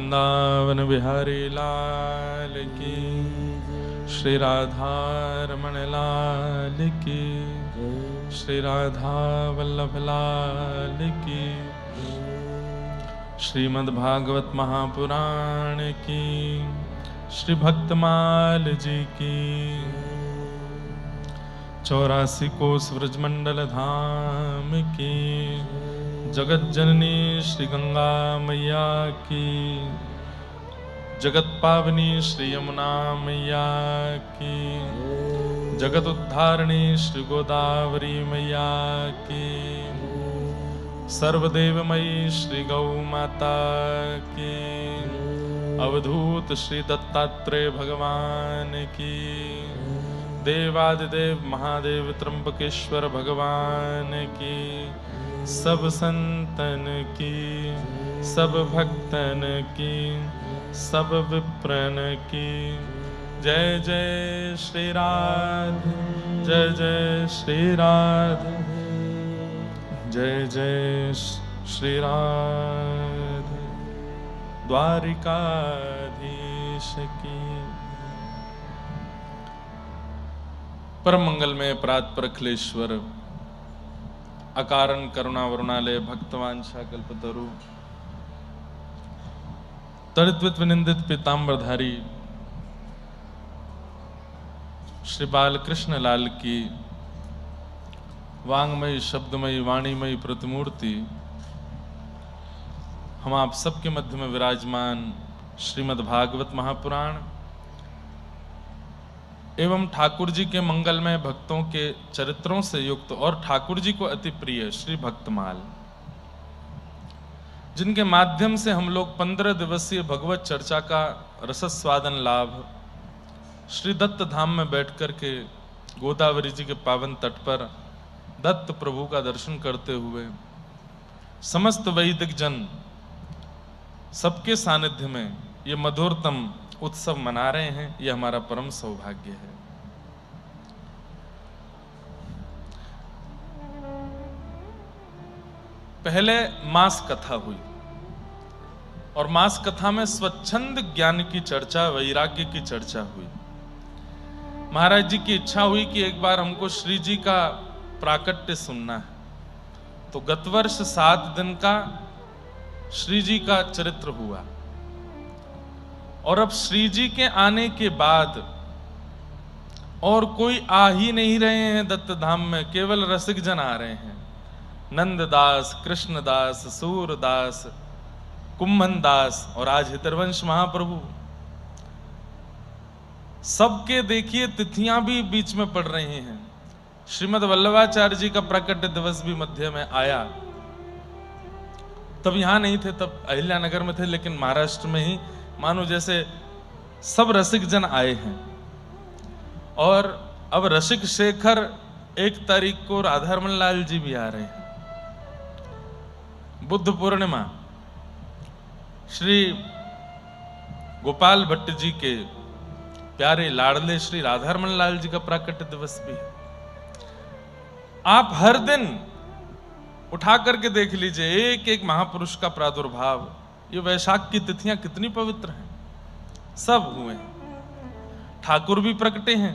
वृंदावन बिहारी लाल की, श्री राधा रमण लाल की, श्री राधा वल्लभ लाल की, श्रीमद् भागवत महापुराण की, श्री भक्तमाल जी की, 84 कोस व्रजमंडल धाम की, जगत जननी श्री गंगा मैया की, जगत पावनी श्री यमुना मैया की, जगत उद्धारणी श्री गोदावरी मैया की, सर्वदेवमयी श्री गौ माता की, अवधूत श्री दत्तात्रेय भगवान की, देवादिदेव महादेव त्र्यंबकेश्वर भगवान की, सब संतन की, सब भक्तन की, सब विप्रन की, जय जय श्री राधे, जय जय श्री राधे, जय जय श्री राधे। द्वारिकाधीश की। परम मंगल में प्रात पर अखिलेश्वर, अकारण करुणा वरुणालय, भक्तवांछा कल्पतरु, तड़ित विनिंदित पीताम्बरधारी श्री बालकृष्ण लाल की वांगमयी शब्दमयी वाणीमयी प्रतिमूर्ति, हम आप सबके मध्य में विराजमान श्रीमद् भागवत महापुराण एवं ठाकुर जी के मंगलमय भक्तों के चरित्रों से युक्त और ठाकुर जी को अति प्रिय श्री भक्तमाल, जिनके माध्यम से हम लोग 15 दिवसीय भगवत चर्चा का रसस्वादन लाभ श्री दत्त धाम में बैठकर के गोदावरी जी के पावन तट पर दत्त प्रभु का दर्शन करते हुए समस्त वैदिक जन सबके सानिध्य में ये मधुरतम उत्सव मना रहे हैं। यह हमारा परम सौभाग्य है। पहले मास कथा हुई और मास कथा में स्वच्छंद ज्ञान की चर्चा, वैराग्य की चर्चा हुई। महाराज जी की इच्छा हुई कि एक बार हमको श्री जी का प्राकट्य सुनना है, तो गत वर्ष 7 दिन का श्री जी का चरित्र हुआ और अब श्री जी के आने के बाद और कोई आ ही नहीं रहे हैं दत्त धाम में, केवल रसिक जन आ रहे हैं। नंददास, कृष्णदास, सूरदास, कुंभनदास और आज हितरवंश महाप्रभु, सबके देखिए तिथियां भी बीच में पड़ रही हैं। श्रीमद् वल्लभाचार्य जी का प्रकट दिवस भी मध्य में आया, तब यहां नहीं थे, तब अहिल्यानगर में थे, लेकिन महाराष्ट्र में ही मानो जैसे सब रसिक जन आए हैं। और अब रसिक शेखर 1 तारीख को राधारमण लाल जी भी आ रहे हैं। बुद्ध पूर्णिमा श्री गोपाल भट्ट जी के प्यारे लाडले श्री राधारमण लाल जी का प्राकट्य दिवस भी है। आप हर दिन उठा करके देख लीजिए, एक एक महापुरुष का प्रादुर्भाव। ये वैशाख की तिथियां कितनी पवित्र हैं, सब हुए हैं। ठाकुर भी प्रकटे हैं।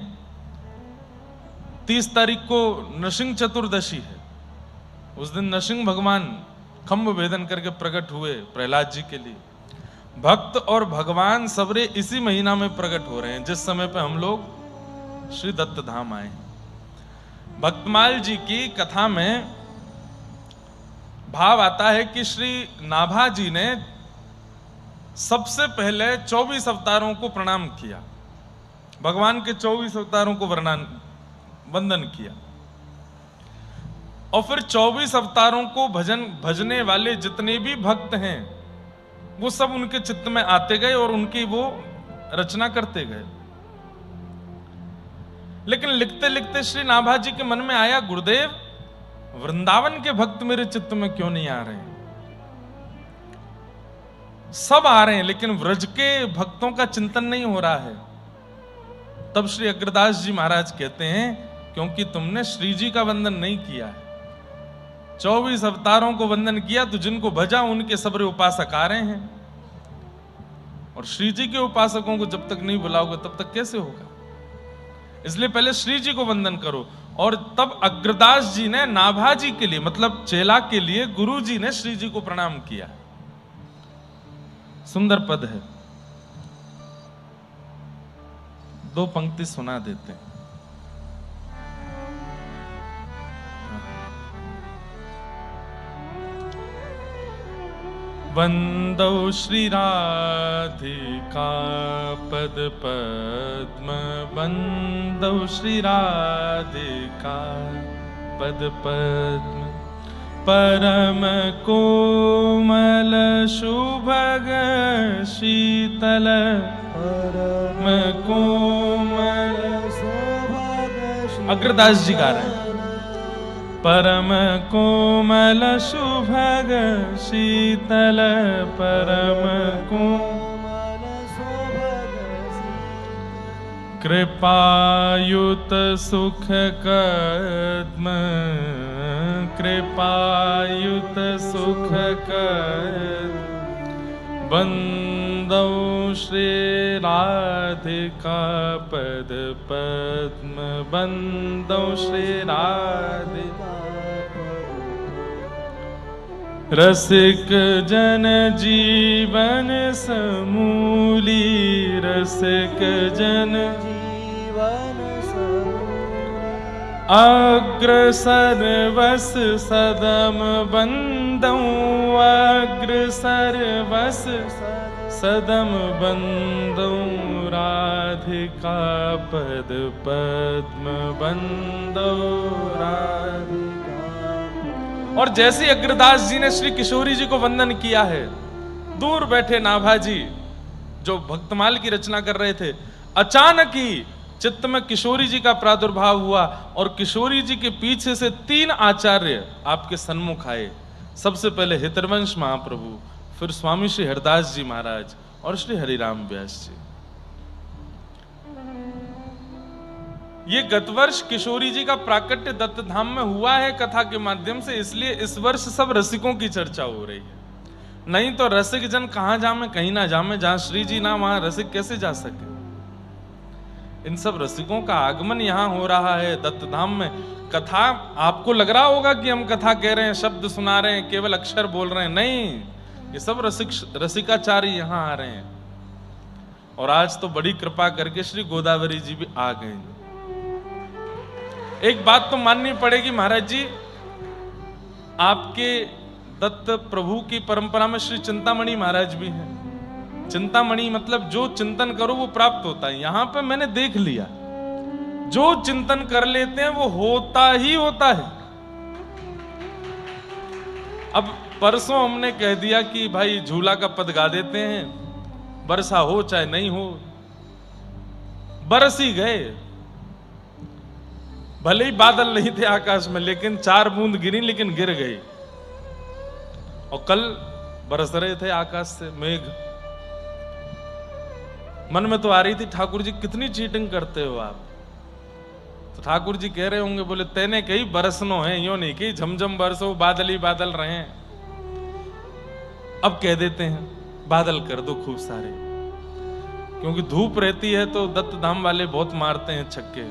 30 तारीख को नृसिंह चतुर्दशी है। उस दिन नृसिंह भगवान खम्भ भेदन करके प्रकट हुए प्रहलाद जी के लिए। भक्त और भगवान सबरे इसी महीना में प्रकट हो रहे हैं, जिस समय पे हम लोग श्री दत्त धाम आए हैं। भक्तमाल जी की कथा में भाव आता है कि श्री नाभा जी ने सबसे पहले 24 अवतारों को प्रणाम किया, भगवान के 24 अवतारों को वंदन किया, और फिर 24 अवतारों को भजने वाले जितने भी भक्त हैं वो सब उनके चित्त में आते गए और उनकी वो रचना करते गए। लेकिन लिखते लिखते श्री नाभा जी के मन में आया, गुरुदेव वृंदावन के भक्त मेरे चित्त में क्यों नहीं आ रहे हैं? सब आ रहे हैं लेकिन व्रज के भक्तों का चिंतन नहीं हो रहा है। तब श्री अग्रदास जी महाराज कहते हैं, क्योंकि तुमने श्री जी का वंदन नहीं किया है। 24 अवतारों को वंदन किया तो जिनको भजा उनके सबरे उपासक आ रहे हैं। और श्री जी के उपासकों को जब तक नहीं बुलाओगे तब तक कैसे होगा? इसलिए पहले श्री जी को वंदन करो। और तब अग्रदास जी ने नाभाजी के लिए, मतलब चेला के लिए, गुरु जी ने श्री जी को प्रणाम किया। सुंदर पद है, 2 पंक्ति सुना देते हैं। वंदौ श्री राधिका पद पद्म, वंदौ श्री राधिका पद पद्म, परम कोमल शुभग शीतल, परम कोमल शुभग। अग्रदास जी गा रहे हैं, परम कोमल शुभग शीतल, परम कोमल शुभग, कृपायुत सुख कद्म, कृपायुत सुख कद्म, वंदौ श्री राधिका पद पद्म, वंदौ श्री राधिका। रसिक जन जीवन समूली, रसिक जन जीवन अग्रसर वस सदम बंदौ, अग्रसर वस सदम बंदौ, राधिका पद पद्म बंदौ राधिका। और जैसे अग्रदास जी ने श्री किशोरी जी को वंदन किया है, दूर बैठे नाभाजी जो भक्तमाल की रचना कर रहे थे, अचानक ही चित्त में किशोरी जी का प्रादुर्भाव हुआ और किशोरी जी के पीछे से 3 आचार्य आपके सन्मुख आए। सबसे पहले हितरवंश महाप्रभु, फिर स्वामी श्री हरदास जी महाराज और श्री हरिराम व्यास जी। ये गत वर्ष किशोरी जी का प्राकट्य दत्त धाम में हुआ है कथा के माध्यम से, इसलिए इस वर्ष सब रसिकों की चर्चा हो रही है। नहीं तो रसिक जन कहां जामे, कहीं ना जामे, जहां श्री जी ना वहां रसिक कैसे जा सके। इन सब रसिकों का आगमन यहां हो रहा है दत्त धाम में। कथा आपको लग रहा होगा कि हम कथा कह रहे हैं, शब्द सुना रहे हैं, केवल अक्षर बोल रहे हैं, नहीं, ये सब रसिकाचार्य यहां आ रहे हैं। और आज तो बड़ी कृपा करके श्री गोदावरी जी भी आ गए। एक बात तो माननी पड़ेगी महाराज जी, आपके दत्त प्रभु की परंपरा में श्री चिंतामणि महाराज भी हैं। चिंतामणि मतलब जो चिंतन करो वो प्राप्त होता है। यहां पे मैंने देख लिया, जो चिंतन कर लेते हैं वो होता ही होता है। अब परसों हमने कह दिया कि भाई झूला का पद गा देते हैं, वर्षा हो चाहे नहीं हो, बरस ही गए। भले ही बादल नहीं थे आकाश में, लेकिन 4 बूंद गिरी, लेकिन गिर गई। और कल बरस रहे थे आकाश से मेघ। मन में तो आ रही थी, ठाकुर जी कितनी चीटिंग करते हो आप। तो ठाकुर जी कह रहे होंगे, बोले तेने कही बरसनो है, यो नहीं कि झमझम बरसो, बादल ही बादल रहे। अब कह देते हैं बादल कर दो खूब सारे, क्योंकि धूप रहती है तो दत्त धाम वाले बहुत मारते हैं छक्के,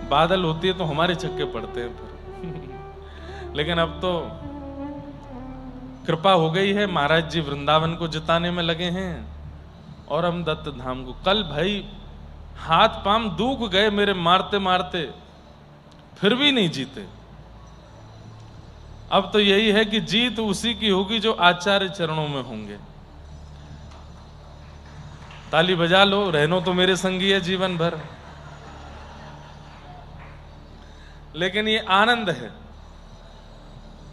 बादल होती है तो हमारे छक्के पड़ते हैं फिर। लेकिन अब तो कृपा हो गई है, महाराज जी वृंदावन को जिताने में लगे हैं और हम दत्त धाम को। कल भाई हाथ पांव दुख गए मेरे मारते मारते, फिर भी नहीं जीते। अब तो यही है कि जीत उसी की होगी जो आचार्य चरणों में होंगे। ताली बजा लो, रहनो तो मेरे संगी है जीवन भर। लेकिन ये आनंद है।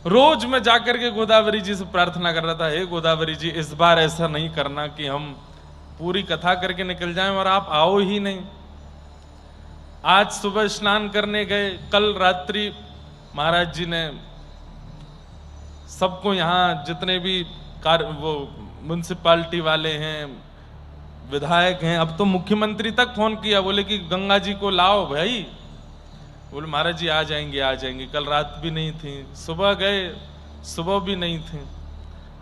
रोज मैं जाकर के गोदावरी जी से प्रार्थना कर रहा था, हे गोदावरी जी इस बार ऐसा नहीं करना कि हम पूरी कथा करके निकल जाएं और आप आओ ही नहीं। आज सुबह स्नान करने गए, कल रात्रि महाराज जी ने सबको, यहाँ जितने भी वो म्युनिसिपालिटी वाले हैं, विधायक हैं, अब तो मुख्यमंत्री तक फोन किया, बोले कि गंगा जी को लाओ भाई। बोले महाराज जी आ जाएंगे आ जाएंगे। कल रात भी नहीं थी, सुबह गए, सुबह भी नहीं थे।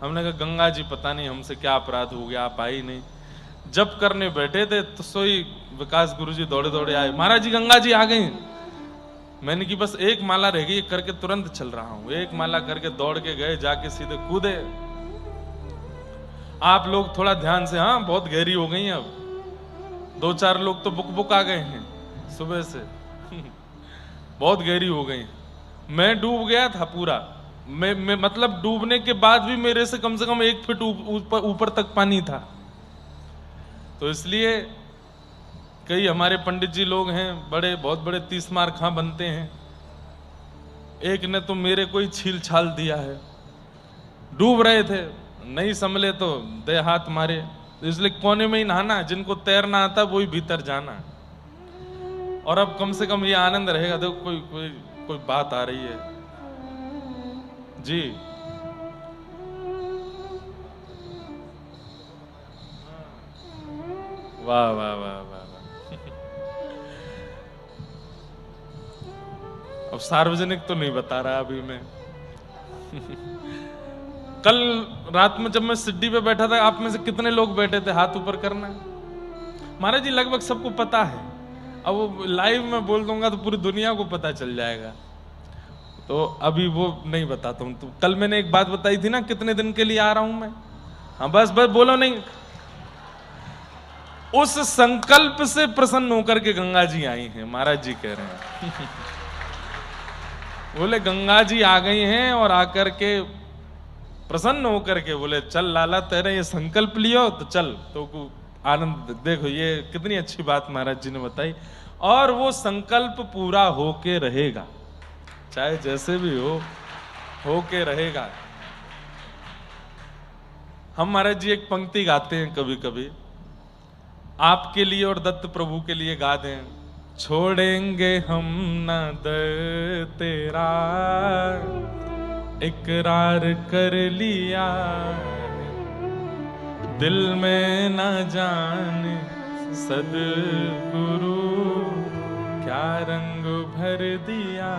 हमने कहा गंगा जी पता नहीं हमसे क्या अपराध हो गया, आप आई नहीं। जब करने बैठे थे तो सोई विकास गुरु जी दौड़े दौड़े आए, महाराज जी गंगा जी आ गई। मैंने की बस एक माला रह गई करके तुरंत चल रहा हूं। एक माला करके दौड़ के गए, जाके सीधे कूदे। आप लोग थोड़ा ध्यान से, हाँ बहुत गहरी हो गई अब, 2-4 लोग तो बुक आ गए हैं सुबह से बहुत गहरी हो गई। मैं डूब गया था पूरा। मैं मतलब डूबने के बाद भी मेरे से कम 1 फीट ऊपर तक पानी था। तो इसलिए कई हमारे पंडित जी लोग हैं बड़े, बहुत बड़े 30 मार खां बनते हैं। एक ने तो मेरे को ही छील छाल दिया है। डूब रहे थे, नहीं संभले तो दे हाथ मारे। इसलिए कोने में ही नहाना, जिनको तैरना आता वही भीतर जाना। और अब कम से कम ये आनंद रहेगा। देखो कोई बात आ रही है जी। वाह वाह वाह वाह। अब सार्वजनिक तो नहीं बता रहा अभी मैं कल रात में जब मैं सिड्डी पे बैठा था, आप में से कितने लोग बैठे थे? हाथ ऊपर करना। महाराज जी लगभग सबको पता है। अब वो लाइव में बोल दूंगा तो पूरी दुनिया को पता चल जाएगा, तो अभी वो नहीं बताता हूं। तो कल मैंने एक बात बताई थी ना, कितने दिन के लिए आ रहा हूं मैं। हाँ बस बोलो नहीं। उस संकल्प से प्रसन्न होकर के गंगा जी आई हैं, महाराज जी कह रहे हैं बोले गंगा जी आ गई हैं और आकर के प्रसन्न होकर के बोले चल लाला तेरे ये संकल्प लियो तो चल। तो आनंद देखो, ये कितनी अच्छी बात महाराज जी ने बताई। और वो संकल्प पूरा होके रहेगा, चाहे जैसे भी होके रहेगा। हम महाराज जी एक पंक्ति गाते हैं कभी कभी, आपके लिए और दत्त प्रभु के लिए गा दें। छोड़ेंगे हम न दर तेरा, इकरार कर लिया, दिल में न जाने सद्गुरु क्या रंग भर दिया।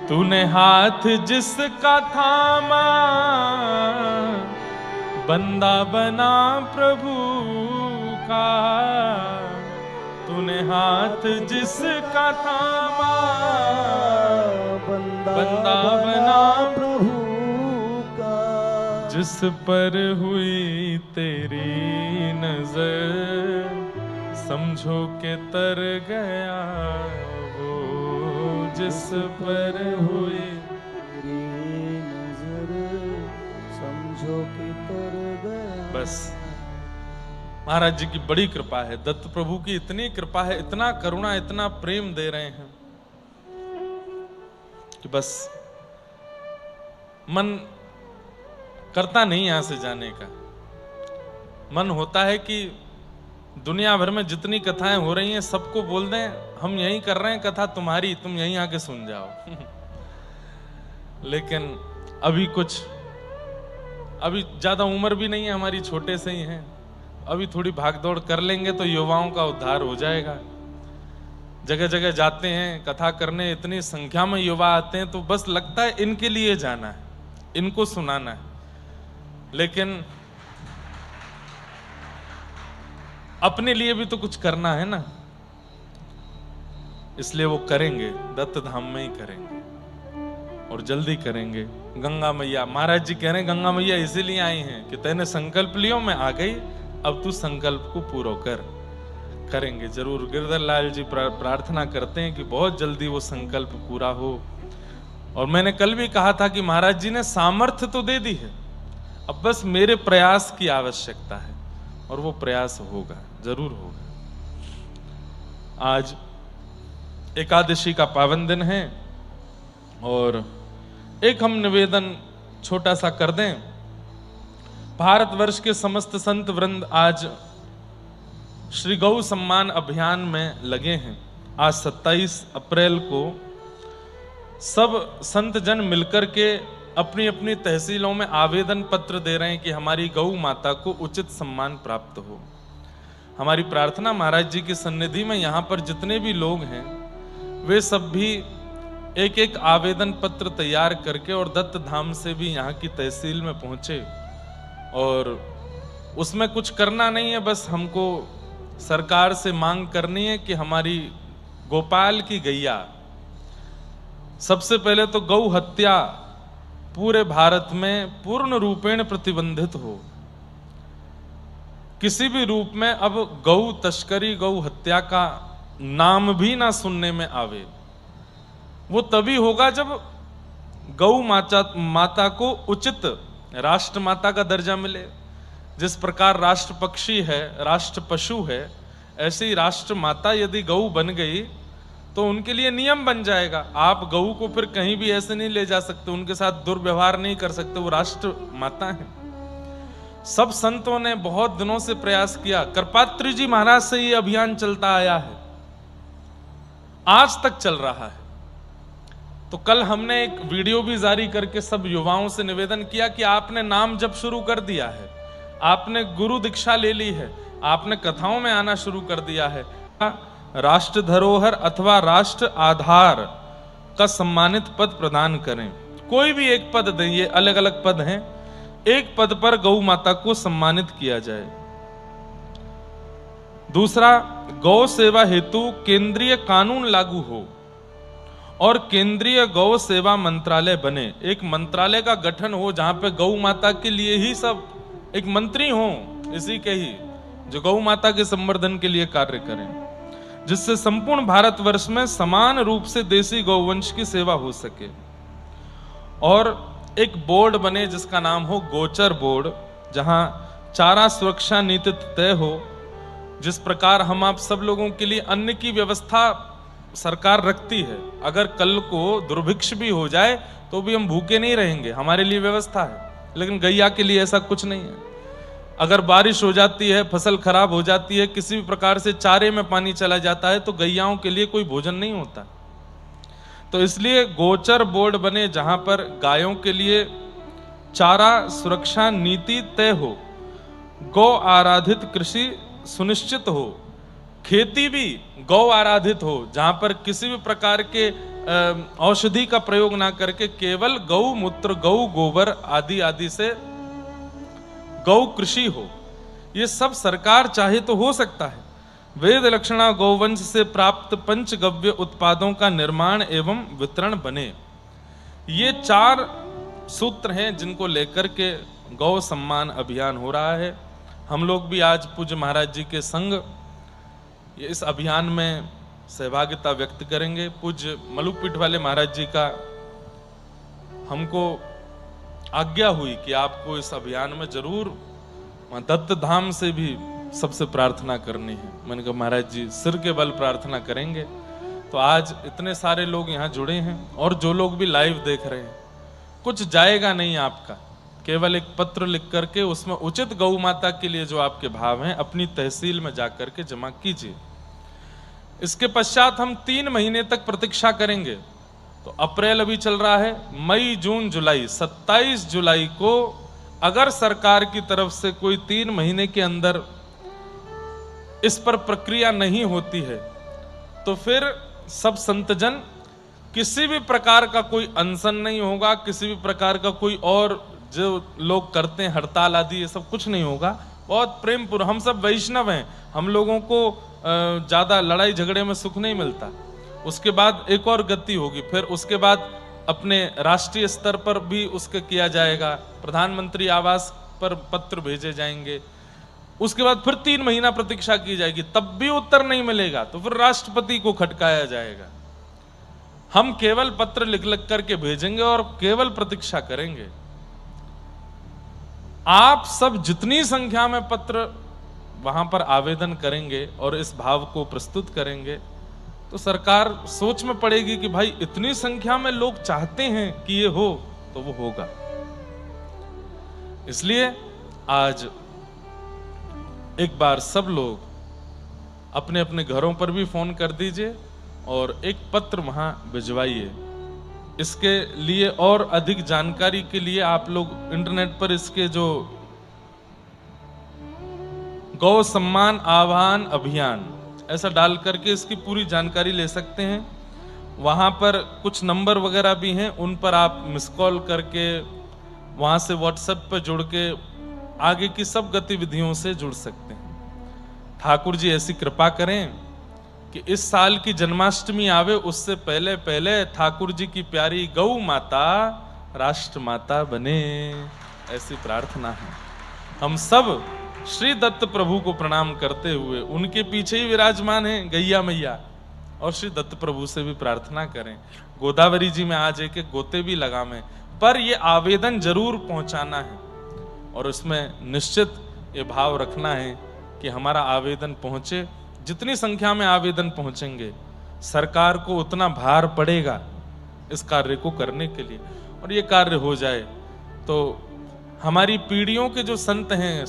तूने हाथ जिसका थामा, बंदा बना प्रभु का। तूने हाथ जिसका थामा, बंदा बना प्रभु का। जिस पर हुई तेरी नजर, समझो के तर गया वो। जिस पर हुई तेरी नजर, समझो के तर गया। बस महाराज जी की बड़ी कृपा है, दत्त प्रभु की इतनी कृपा है, इतना करुणा, इतना प्रेम दे रहे हैं कि बस मन करता नहीं यहां से जाने का। मन होता है कि दुनिया भर में जितनी कथाएं हो रही हैं सबको बोल दें हम यही कर रहे हैं कथा तुम्हारी, तुम यहीं आके सुन जाओ लेकिन अभी ज्यादा उम्र भी नहीं है हमारी, छोटे से ही हैं। अभी थोड़ी भागदौड़ कर लेंगे तो युवाओं का उद्धार हो जाएगा। जगह जगह जाते हैं कथा करने, इतनी संख्या में युवा आते हैं तो बस लगता है इनके लिए जाना है, इनको सुनाना है। लेकिन अपने लिए भी तो कुछ करना है ना, इसलिए वो करेंगे, दत्त धाम में ही करेंगे और जल्दी करेंगे। गंगा मैया, महाराज जी कह रहे हैं गंगा मैया इसीलिए आई हैं कि तैने संकल्प लियो, मैं आ गई, अब तू संकल्प को पूरा कर। करेंगे जरूर। गिरधर लाल जी प्रार्थना करते हैं कि बहुत जल्दी वो संकल्प पूरा हो। और मैंने कल भी कहा था कि महाराज जी ने सामर्थ्य तो दे दी है, अब बस मेरे प्रयास की आवश्यकता है और वो प्रयास होगा, जरूर होगा। आज एकादशी का पावन दिन है और एक हम निवेदन छोटा सा कर दें। भारतवर्ष के समस्त संत वृंद आज श्री गौ सम्मान अभियान में लगे हैं। आज 27 अप्रैल को सब संत जन मिलकर के अपनी अपनी तहसीलों में आवेदन पत्र दे रहे हैं कि हमारी गौ माता को उचित सम्मान प्राप्त हो। हमारी प्रार्थना महाराज जी की सन्निधि में यहाँ पर जितने भी लोग हैं वे सब भी एक एक आवेदन पत्र तैयार करके और दत्त धाम से भी यहाँ की तहसील में पहुंचे। और उसमें कुछ करना नहीं है, बस हमको सरकार से मांग करनी है कि हमारी गोपाल की गैया, सबसे पहले तो गौ हत्या पूरे भारत में पूर्ण रूपेण प्रतिबंधित हो। किसी भी रूप में अब गौ तस्करी, गौ हत्या का नाम भी ना सुनने में आवे। वो तभी होगा जब गौ माता को उचित राष्ट्र माता का दर्जा मिले। जिस प्रकार राष्ट्र पक्षी है, राष्ट्र पशु है, ऐसे ही राष्ट्र माता यदि गौ बन गई तो उनके लिए नियम बन जाएगा। आप गऊ को फिर कहीं भी ऐसे नहीं ले जा सकते, उनके साथ दुर्व्यवहार नहीं कर सकते, वो राष्ट्र माता है। सब संतों ने बहुत दिनों से प्रयास किया, करपात्री जी महाराज से ये अभियान चलता आया है, आज तक चल रहा है। तो कल हमने एक वीडियो भी जारी करके सब युवाओं से निवेदन किया कि आपने नाम जप शुरू कर दिया है, आपने गुरु दीक्षा ले ली है, आपने कथाओं में आना शुरू कर दिया है, राष्ट्र धरोहर अथवा राष्ट्र आधार का सम्मानित पद प्रदान करें। कोई भी एक पद दें, ये अलग अलग पद हैं, एक पद पर गौ माता को सम्मानित किया जाए। दूसरा, गौ सेवा हेतु केंद्रीय कानून लागू हो और केंद्रीय गौ सेवा मंत्रालय बने। एक मंत्रालय का गठन हो जहां पे गौ माता के लिए ही सब एक मंत्री हो, इसी के ही, जो गौ माता के संवर्धन के लिए कार्य करें, जिससे संपूर्ण भारतवर्ष में समान रूप से देसी गौवंश की सेवा हो सके। और एक बोर्ड बने जिसका नाम हो गोचर बोर्ड, जहां चारा सुरक्षा नीति तय हो। जिस प्रकार हम आप सब लोगों के लिए अन्न की व्यवस्था सरकार रखती है, अगर कल को दुर्भिक्ष भी हो जाए तो भी हम भूखे नहीं रहेंगे, हमारे लिए व्यवस्था है। लेकिन गैया के लिए ऐसा कुछ नहीं है। अगर बारिश हो जाती है, फसल खराब हो जाती है, किसी भी प्रकार से चारे में पानी चला जाता है, तो गैयाओं के लिए कोई भोजन नहीं होता। तो इसलिए गोचर बोर्ड बने जहां पर गायों के लिए चारा सुरक्षा नीति तय हो, गौ आराधित कृषि सुनिश्चित हो, खेती भी गौ आराधित हो, जहां पर किसी भी प्रकार के औषधि का प्रयोग ना करके केवल गौ मूत्र, गौ गोबर आदि आदि से गौ कृषि हो। ये सब सरकार चाहे तो हो सकता है। वेद लक्षणा गौवंश से प्राप्त पंचगव्य उत्पादों का निर्माण एवं वितरण बने। ये 4 सूत्र हैं जिनको लेकर के गौ सम्मान अभियान हो रहा है। हम लोग भी आज पूज्य महाराज जी के संग इस अभियान में सहभागिता व्यक्त करेंगे। पूज्य मलुकपीठ वाले महाराज जी का हमको आज्ञा हुई कि आपको इस अभियान में जरूर दत्त धाम से भी सबसे प्रार्थना करनी है। मैंने कहा महाराज जी सिर के बल प्रार्थना करेंगे। तो आज इतने सारे लोग यहाँ जुड़े हैं और जो लोग भी लाइव देख रहे हैं, कुछ जाएगा नहीं आपका, केवल एक पत्र लिख करके उसमें उचित गौ माता के लिए जो आपके भाव हैं अपनी तहसील में जाकर के जमा कीजिए। इसके पश्चात हम 3 महीने तक प्रतीक्षा करेंगे। तो अप्रैल अभी चल रहा है, मई जून जुलाई, 27 जुलाई को अगर सरकार की तरफ से कोई 3 महीने के अंदर इस पर प्रक्रिया नहीं होती है तो फिर सब संतजन, किसी भी प्रकार का कोई अनशन नहीं होगा, किसी भी प्रकार का कोई और जो लोग करते हैं हड़ताल आदि, ये सब कुछ नहीं होगा। बहुत प्रेमपूर्ण, हम सब वैष्णव हैं, हम लोगों को ज्यादा लड़ाई झगड़े में सुख नहीं मिलता। उसके बाद एक और गति होगी, फिर उसके बाद अपने राष्ट्रीय स्तर पर भी उसके किया जाएगा, प्रधानमंत्री आवास पर पत्र भेजे जाएंगे। उसके बाद फिर 3 महीना प्रतीक्षा की जाएगी, तब भी उत्तर नहीं मिलेगा तो फिर राष्ट्रपति को खटकाया जाएगा। हम केवल पत्र लिख लिख करके भेजेंगे और केवल प्रतीक्षा करेंगे। आप सब जितनी संख्या में पत्र वहां पर आवेदन करेंगे और इस भाव को प्रस्तुत करेंगे तो सरकार सोच में पड़ेगी कि भाई इतनी संख्या में लोग चाहते हैं कि ये हो, तो वो होगा। इसलिए आज एक बार सब लोग अपने अपने घरों पर भी फोन कर दीजिए और एक पत्र वहां भिजवाइए। इसके लिए और अधिक जानकारी के लिए आप लोग इंटरनेट पर इसके जो गौ सम्मान आह्वान अभियान ऐसा डाल करके इसकी पूरी जानकारी ले सकते हैं। वहाँ पर कुछ नंबर वगैरह भी हैं, उन पर आप मिस कॉल करके वहाँ से व्हाट्सएप पर जुड़ के आगे की सब गतिविधियों से जुड़ सकते हैं। ठाकुर जी ऐसी कृपा करें कि इस साल की जन्माष्टमी आवे उससे पहले पहले ठाकुर जी की प्यारी गौ माता राष्ट्र माता बने, ऐसी प्रार्थना है। हम सब श्री दत्त प्रभु को प्रणाम करते हुए उनके पीछे ही विराजमान हैं गैया मैया, और श्री दत्त प्रभु से भी प्रार्थना करें गोदावरी जी में आज एक एक गोते भी लगावें, पर ये आवेदन जरूर पहुंचाना है और उसमें निश्चित ये भाव रखना है कि हमारा आवेदन पहुंचे। जितनी संख्या में आवेदन पहुंचेंगे सरकार को उतना भार पड़ेगा इस कार्य को करने के लिए, और ये कार्य हो जाए तो हमारी पीढ़ियों के जो संत हैं,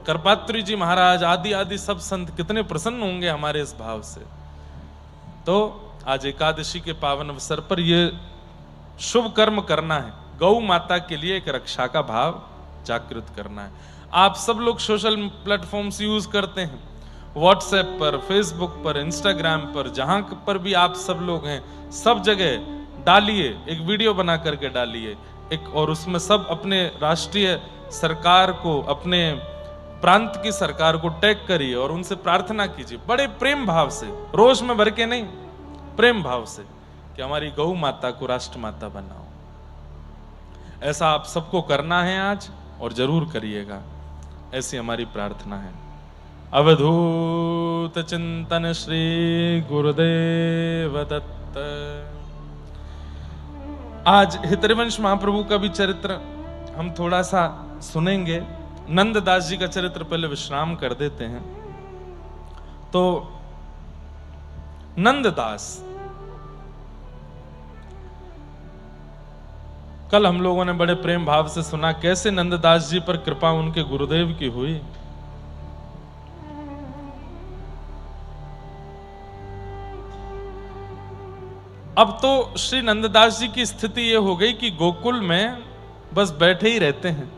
करपात्री जी महाराज आदि आदि सब संत कितने प्रसन्न होंगे हमारे इस भाव से। तो आज एकादशी के पावन अवसर पर ये शुभ कर्म करना है, गौ माता के लिए एक रक्षा का भाव जागृत करना है। आप सब लोग सोशल प्लेटफॉर्म्स यूज करते हैं, व्हाट्सएप पर, फेसबुक पर, इंस्टाग्राम पर, जहां पर भी आप सब लोग हैं सब जगह डालिए, एक वीडियो बना करके डालिए एक, और उसमें सब अपने राष्ट्रीय सरकार को, अपने प्रांत की सरकार को टैग करिए और उनसे प्रार्थना कीजिए बड़े प्रेम भाव से, रोष में भर के नहीं, प्रेम भाव से, कि हमारी गौ माता को राष्ट्र माता बनाओ। ऐसा आप सबको करना है आज और जरूर करिएगा, ऐसी हमारी प्रार्थना है। अवधूत चिंतन श्री गुरुदेव दत्त। आज हितरिवंश महाप्रभु का भी चरित्र हम थोड़ा सा सुनेंगे। नंददास जी का चरित्र पहले विश्राम कर देते हैं। तो नंददास, कल हम लोगों ने बड़े प्रेम भाव से सुना कैसे नंददास जी पर कृपा उनके गुरुदेव की हुई। अब तो श्री नंददास जी की स्थिति यह हो गई कि गोकुल में बस बैठे ही रहते हैं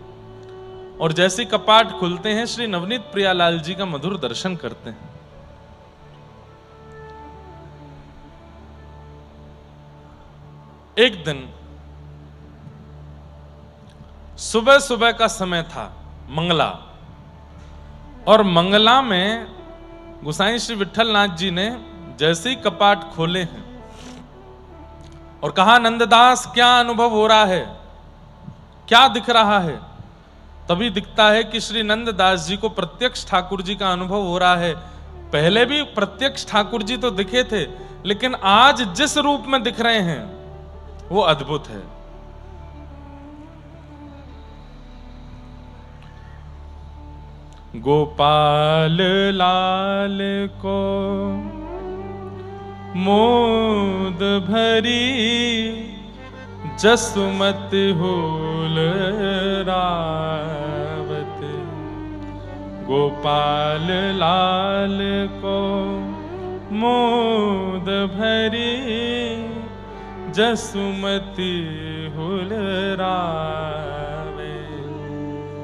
और जैसे कपाट खुलते हैं श्री नवनीत प्रियालाल जी का मधुर दर्शन करते हैं। एक दिन सुबह सुबह का समय था, मंगला, और मंगला में गोसाई श्री विठलनाथ जी ने जैसे ही कपाट खोले हैं और कहा नंददास क्या अनुभव हो रहा है, क्या दिख रहा है, तभी दिखता है कि श्री नंददास जी को प्रत्यक्ष ठाकुर जी का अनुभव हो रहा है। पहले भी प्रत्यक्ष ठाकुर जी तो दिखे थे, लेकिन आज जिस रूप में दिख रहे हैं वो अद्भुत है। गोपाल लाल को मोद भरी जसुमत होल रावत। गोपाल लाल को मोद भरी जसुमति होल रावे।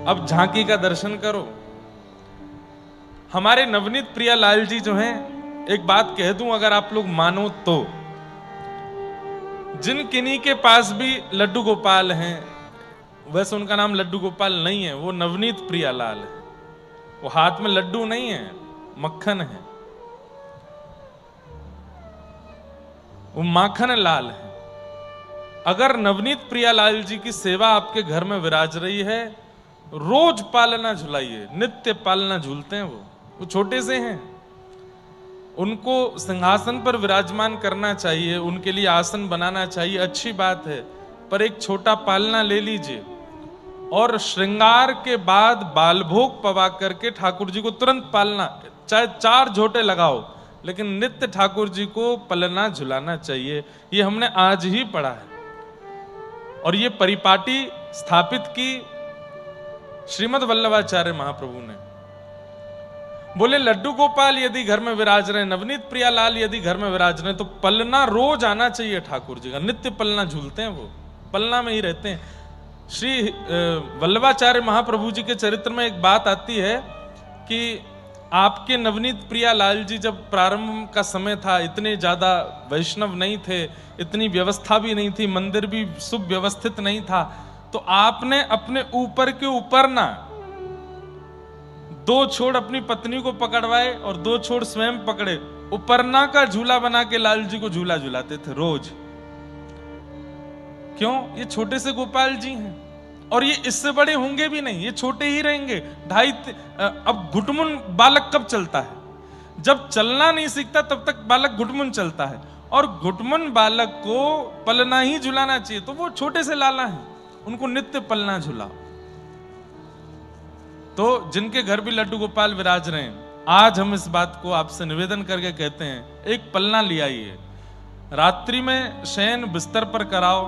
अब झांकी का दर्शन करो। हमारे नवनीत प्रियालाल जी जो हैं, एक बात कह दूं अगर आप लोग मानो तो, जिन किन्हीं के पास भी लड्डू गोपाल हैं, वैसे उनका नाम लड्डू गोपाल नहीं है, वो नवनीत प्रियालाल है। वो हाथ में लड्डू नहीं है, मक्खन है, वो माखन लाल है। अगर नवनीत प्रियालाल जी की सेवा आपके घर में विराज रही है, रोज पालना झुलाइए, नित्य पालना झूलते हैं। वो छोटे से हैं, उनको सिंहासन पर विराजमान करना चाहिए, उनके लिए आसन बनाना चाहिए, अच्छी बात है, पर एक छोटा पालना ले लीजिए और श्रृंगार के बाद बालभोग पवा करके ठाकुर जी को तुरंत पालना, चाहे 4 झोटे लगाओ, लेकिन नित्य ठाकुर जी को पलना झुलाना चाहिए। ये हमने आज ही पढ़ा है और ये परिपाटी स्थापित की श्रीमद् वल्लभाचार्य महाप्रभु ने। बोले लड्डू गोपाल यदि घर में विराज रहे, नवनीत प्रियालाल यदि घर में विराज रहे, तो पलना रोज आना चाहिए ठाकुर जी का। नित्य पलना झूलते हैं, वो पलना में ही रहते हैं। श्री वल्लभाचार्य महाप्रभु जी के चरित्र में एक बात आती है कि आपके नवनीत प्रिया लाल जी जब प्रारंभ का समय था, इतने ज्यादा वैष्णव नहीं थे, इतनी व्यवस्था भी नहीं थी, मंदिर भी सुव्यवस्थित नहीं था, तो आपने अपने ऊपर के ऊपर ना 2 छोड़ अपनी पत्नी को पकड़वाए और 2 छोड़ स्वयं पकड़े, उपरना का झूला बना के लाल जी को झूला झूलाते थे रोज। क्यों? ये छोटे से गोपाल जी हैं और ये इससे बड़े होंगे भी नहीं, ये छोटे ही रहेंगे। अब घुटमुन बालक कब चलता है? जब चलना नहीं सीखता तब तक बालक घुटमुन चलता है, और घुटमुन बालक को पलना ही झुलाना चाहिए। तो वो छोटे से लाला हैं, उनको नित्य पलना झुलाओ। तो जिनके घर भी लड्डू गोपाल विराज रहे हैं, आज हम इस बात को आपसे निवेदन करके कहते हैं, एक पलना ले आइए, रात्रि में शयन बिस्तर पर कराओ,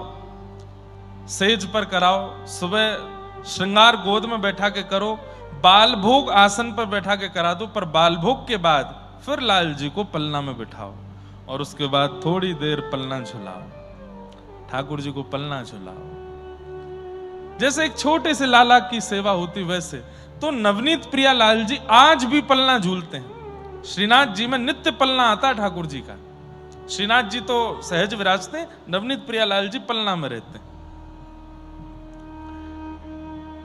सेज पर कराओ, सुबह श्रृंगार गोद में बैठा के करो, बाल भोग आसन पर बैठा के करा दो, पर बाल भोग के बाद फिर लाल जी को पलना में बिठाओ और उसके बाद थोड़ी देर पलना झुलाओ, ठाकुर जी को पलना झुलाओ। जैसे एक छोटे से लाला की सेवा होती वैसे, तो नवनीत प्रिया लाल जी आज भी पलना झूलते हैं। श्रीनाथ जी में नित्य पलना आता है ठाकुर जी का। श्रीनाथ जी तो सहज विराजते हैं, नवनीत प्रिया लाल जी पलना में रहते हैं।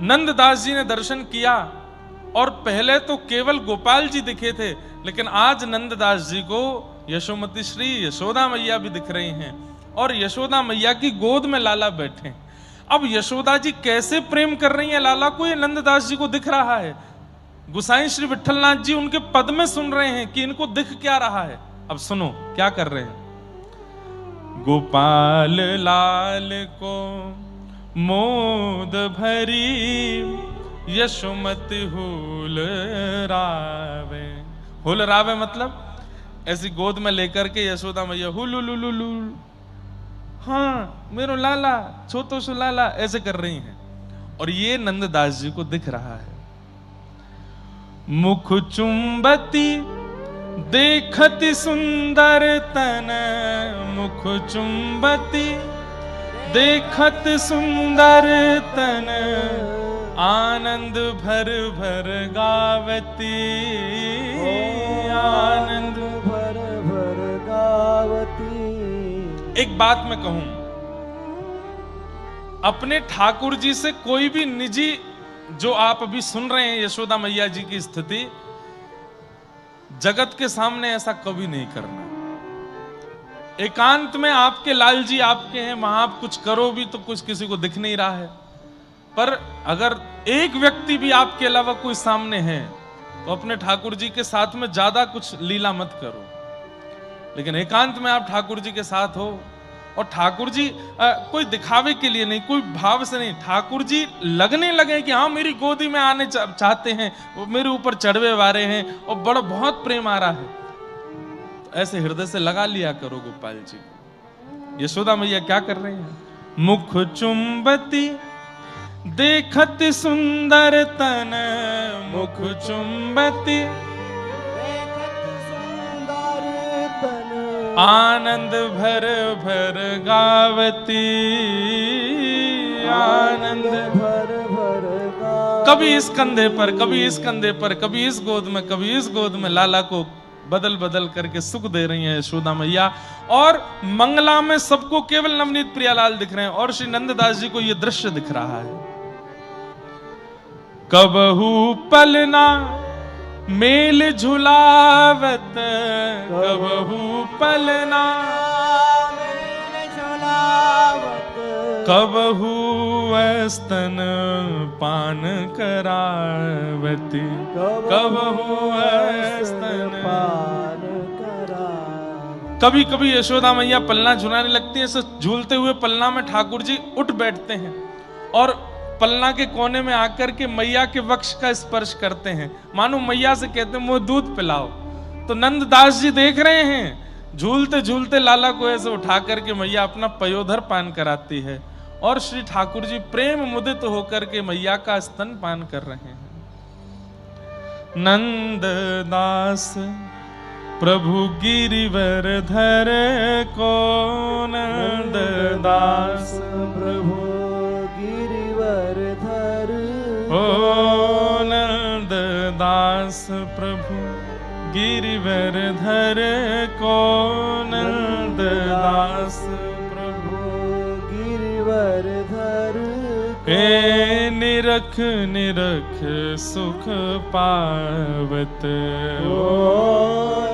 नंददास जी ने दर्शन किया और पहले तो केवल गोपाल जी दिखे थे, लेकिन आज नंददास जी को यशोमती श्री यशोदा मैया भी दिख रही हैं और यशोदा मैया की गोद में लाला बैठे। अब यशोदा जी कैसे प्रेम कर रही हैं लाला को, ये नंददास जी को दिख रहा है। गुसाई श्री विठलनाथ जी उनके पद में सुन रहे हैं कि इनको दिख क्या रहा है। अब सुनो क्या कर रहे हैं। गोपाल लाल को मोद भरी यशोमति हुल रावे। हुल रावे मतलब ऐसी गोद में लेकर के यशोदा मैया हुलुलुलुलु, हाँ मेरो लाला, छोटो सो लाला, ऐसे कर रही हैं। और ये नंददास जी को दिख रहा है। मुख चुंबती देखती सुंदर तन, मुख चुंबती देखत सुंदर तन, आनंद भर भर गावती, आनंद भर भर गावती। एक बात मैं कहूं, अपने ठाकुर जी से कोई भी निजी, जो आप अभी सुन रहे हैं यशोदा मैया जी की स्थिति, जगत के सामने ऐसा कभी नहीं करना। एकांत में आपके लाल जी आपके हैं, वहां आप कुछ करो भी तो कुछ किसी को दिख नहीं रहा है, पर अगर एक व्यक्ति भी आपके अलावा कोई सामने है तो अपने ठाकुर जी के साथ में ज्यादा कुछ लीला मत करो। लेकिन एकांत में आप ठाकुर जी के साथ हो, और ठाकुर जी कोई दिखावे के लिए नहीं, कोई भाव से नहीं, ठाकुर जी लगने लगे कि हाँ मेरी गोदी में आने चाहते हैं, वो मेरे ऊपर चढ़वे वारे हैं और बड़ा बहुत प्रेम आ रहा है, तो ऐसे हृदय से लगा लिया करो गोपाल जी। यशोदा मैया क्या कर रही हैं। मुख चुंबती देखत सुंदर तन, मुख चुंबती आनंद भर भर गावती, आनंद भर भर गावती। कभी इस कंधे पर, कभी इस कंधे पर, कभी इस गोद में, कभी इस गोद में लाला को बदल बदल करके सुख दे रही हैं यशोदा मैया। और मंगला में सबको केवल नवनीत प्रियालाल दिख रहे हैं और श्री नंददास जी को यह दृश्य दिख रहा है। कबहू पलना मेल झुलावत, कबहू पलना मेल झुलावत, कबहू स्तन पान करावती, कबहू स्तन पान करावती। कभी कभी यशोदा मैया पलना झुलाने लगती है। झूलते हुए पलना में ठाकुर जी उठ बैठते हैं और पलना के कोने में आकर के मैया के वक्ष का स्पर्श करते हैं, मानो मैया से कहते हैं मुझे दूध पिलाओ। तो नंददास जी देख रहे हैं, झूलते झूलते लाला को ऐसे उठा करके मैया अपना पयोधर पान कराती है और श्री ठाकुर जी प्रेम मुदित होकर के मैया का स्तन पान कर रहे हैं। नंददास प्रभु गिरिवर धर को, नंददास प्रभु गिरिवर धर, ओ नंद दास प्रभु गिरिवर धर को, नंद दास प्रभु गिरिवर धर हे निरख निरख सुख पावत, ओ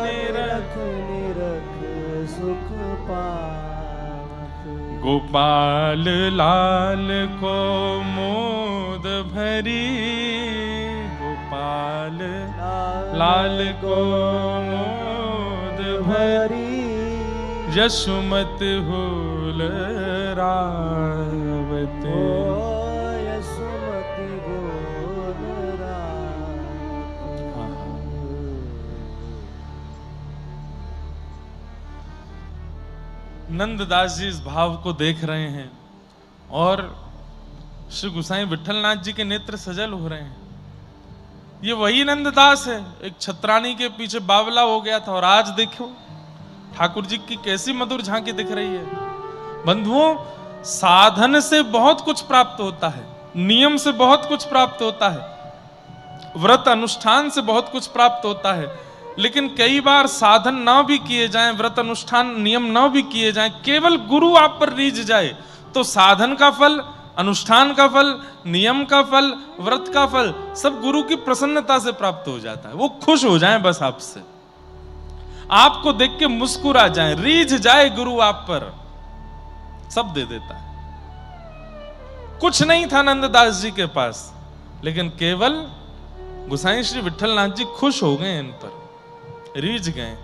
निरख निरख सुख पावत। गोपाल लाल को मोद भरी, गोपाल लाल को मोद भरी, यशुमत हुल रावत, यशुमति गोल रावत। नंददास जी इस भाव को देख रहे हैं और श्री गोसाई विठलनाथ जी के नेत्र सजल हो रहे हैं। ये वही नंददास है, एक छत्रानी के पीछे बावला हो गया था, और आज देखो ठाकुर जी की कैसी मधुर झांकी दिख रही है। बंधुओं, साधन से बहुत कुछ प्राप्त होता है, नियम से बहुत कुछ प्राप्त होता है, व्रत अनुष्ठान से बहुत कुछ प्राप्त होता है, लेकिन कई बार साधन ना भी किए जाएं, व्रत अनुष्ठान नियम ना भी किए जाएं, केवल गुरु आप पर रीझ जाए तो साधन का फल, अनुष्ठान का फल, नियम का फल, व्रत का फल सब गुरु की प्रसन्नता से प्राप्त हो जाता है। वो खुश हो जाएं बस आपसे, आपको देख के मुस्कुरा जाएं, रीझ जाए गुरु आप पर, सब दे देता है। कुछ नहीं था नंददास जी के पास, लेकिन केवल गोसाई श्री विठलनाथ जी खुश हो गए, इन पर रीझ गए।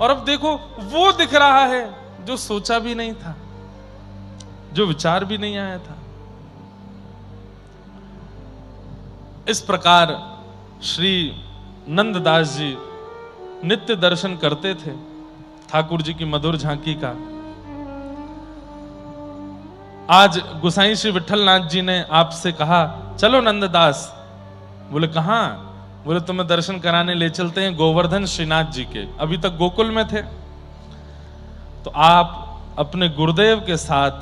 और अब देखो वो दिख रहा है जो सोचा भी नहीं था, जो विचार भी नहीं आया था। इस प्रकार श्री नंददास जी नित्य दर्शन करते थे ठाकुर जी की मधुर झांकी का। आज गोसाई श्री विठलनाथ जी ने आपसे कहा चलो नंददास। बोले कहां? बोले तुम्हें दर्शन कराने ले चलते हैं गोवर्धन श्रीनाथ जी के। अभी तक गोकुल में थे, तो आप अपने गुरुदेव के साथ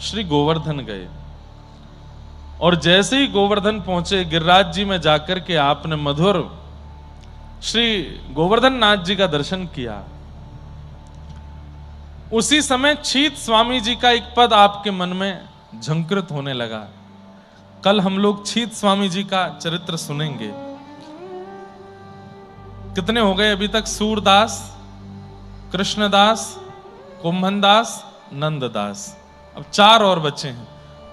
श्री गोवर्धन गए, और जैसे ही गोवर्धन पहुंचे गिरिराज जी में जाकर के आपने मधुर श्री गोवर्धन नाथ जी का दर्शन किया। उसी समय छीत स्वामी जी का एक पद आपके मन में झंकृत होने लगा। कल हम लोग छीत स्वामी जी का चरित्र सुनेंगे। कितने हो गए अभी तक? सूरदास, कृष्णदास, कुंभनदास, नंददास, अब 4 और बचे हैं।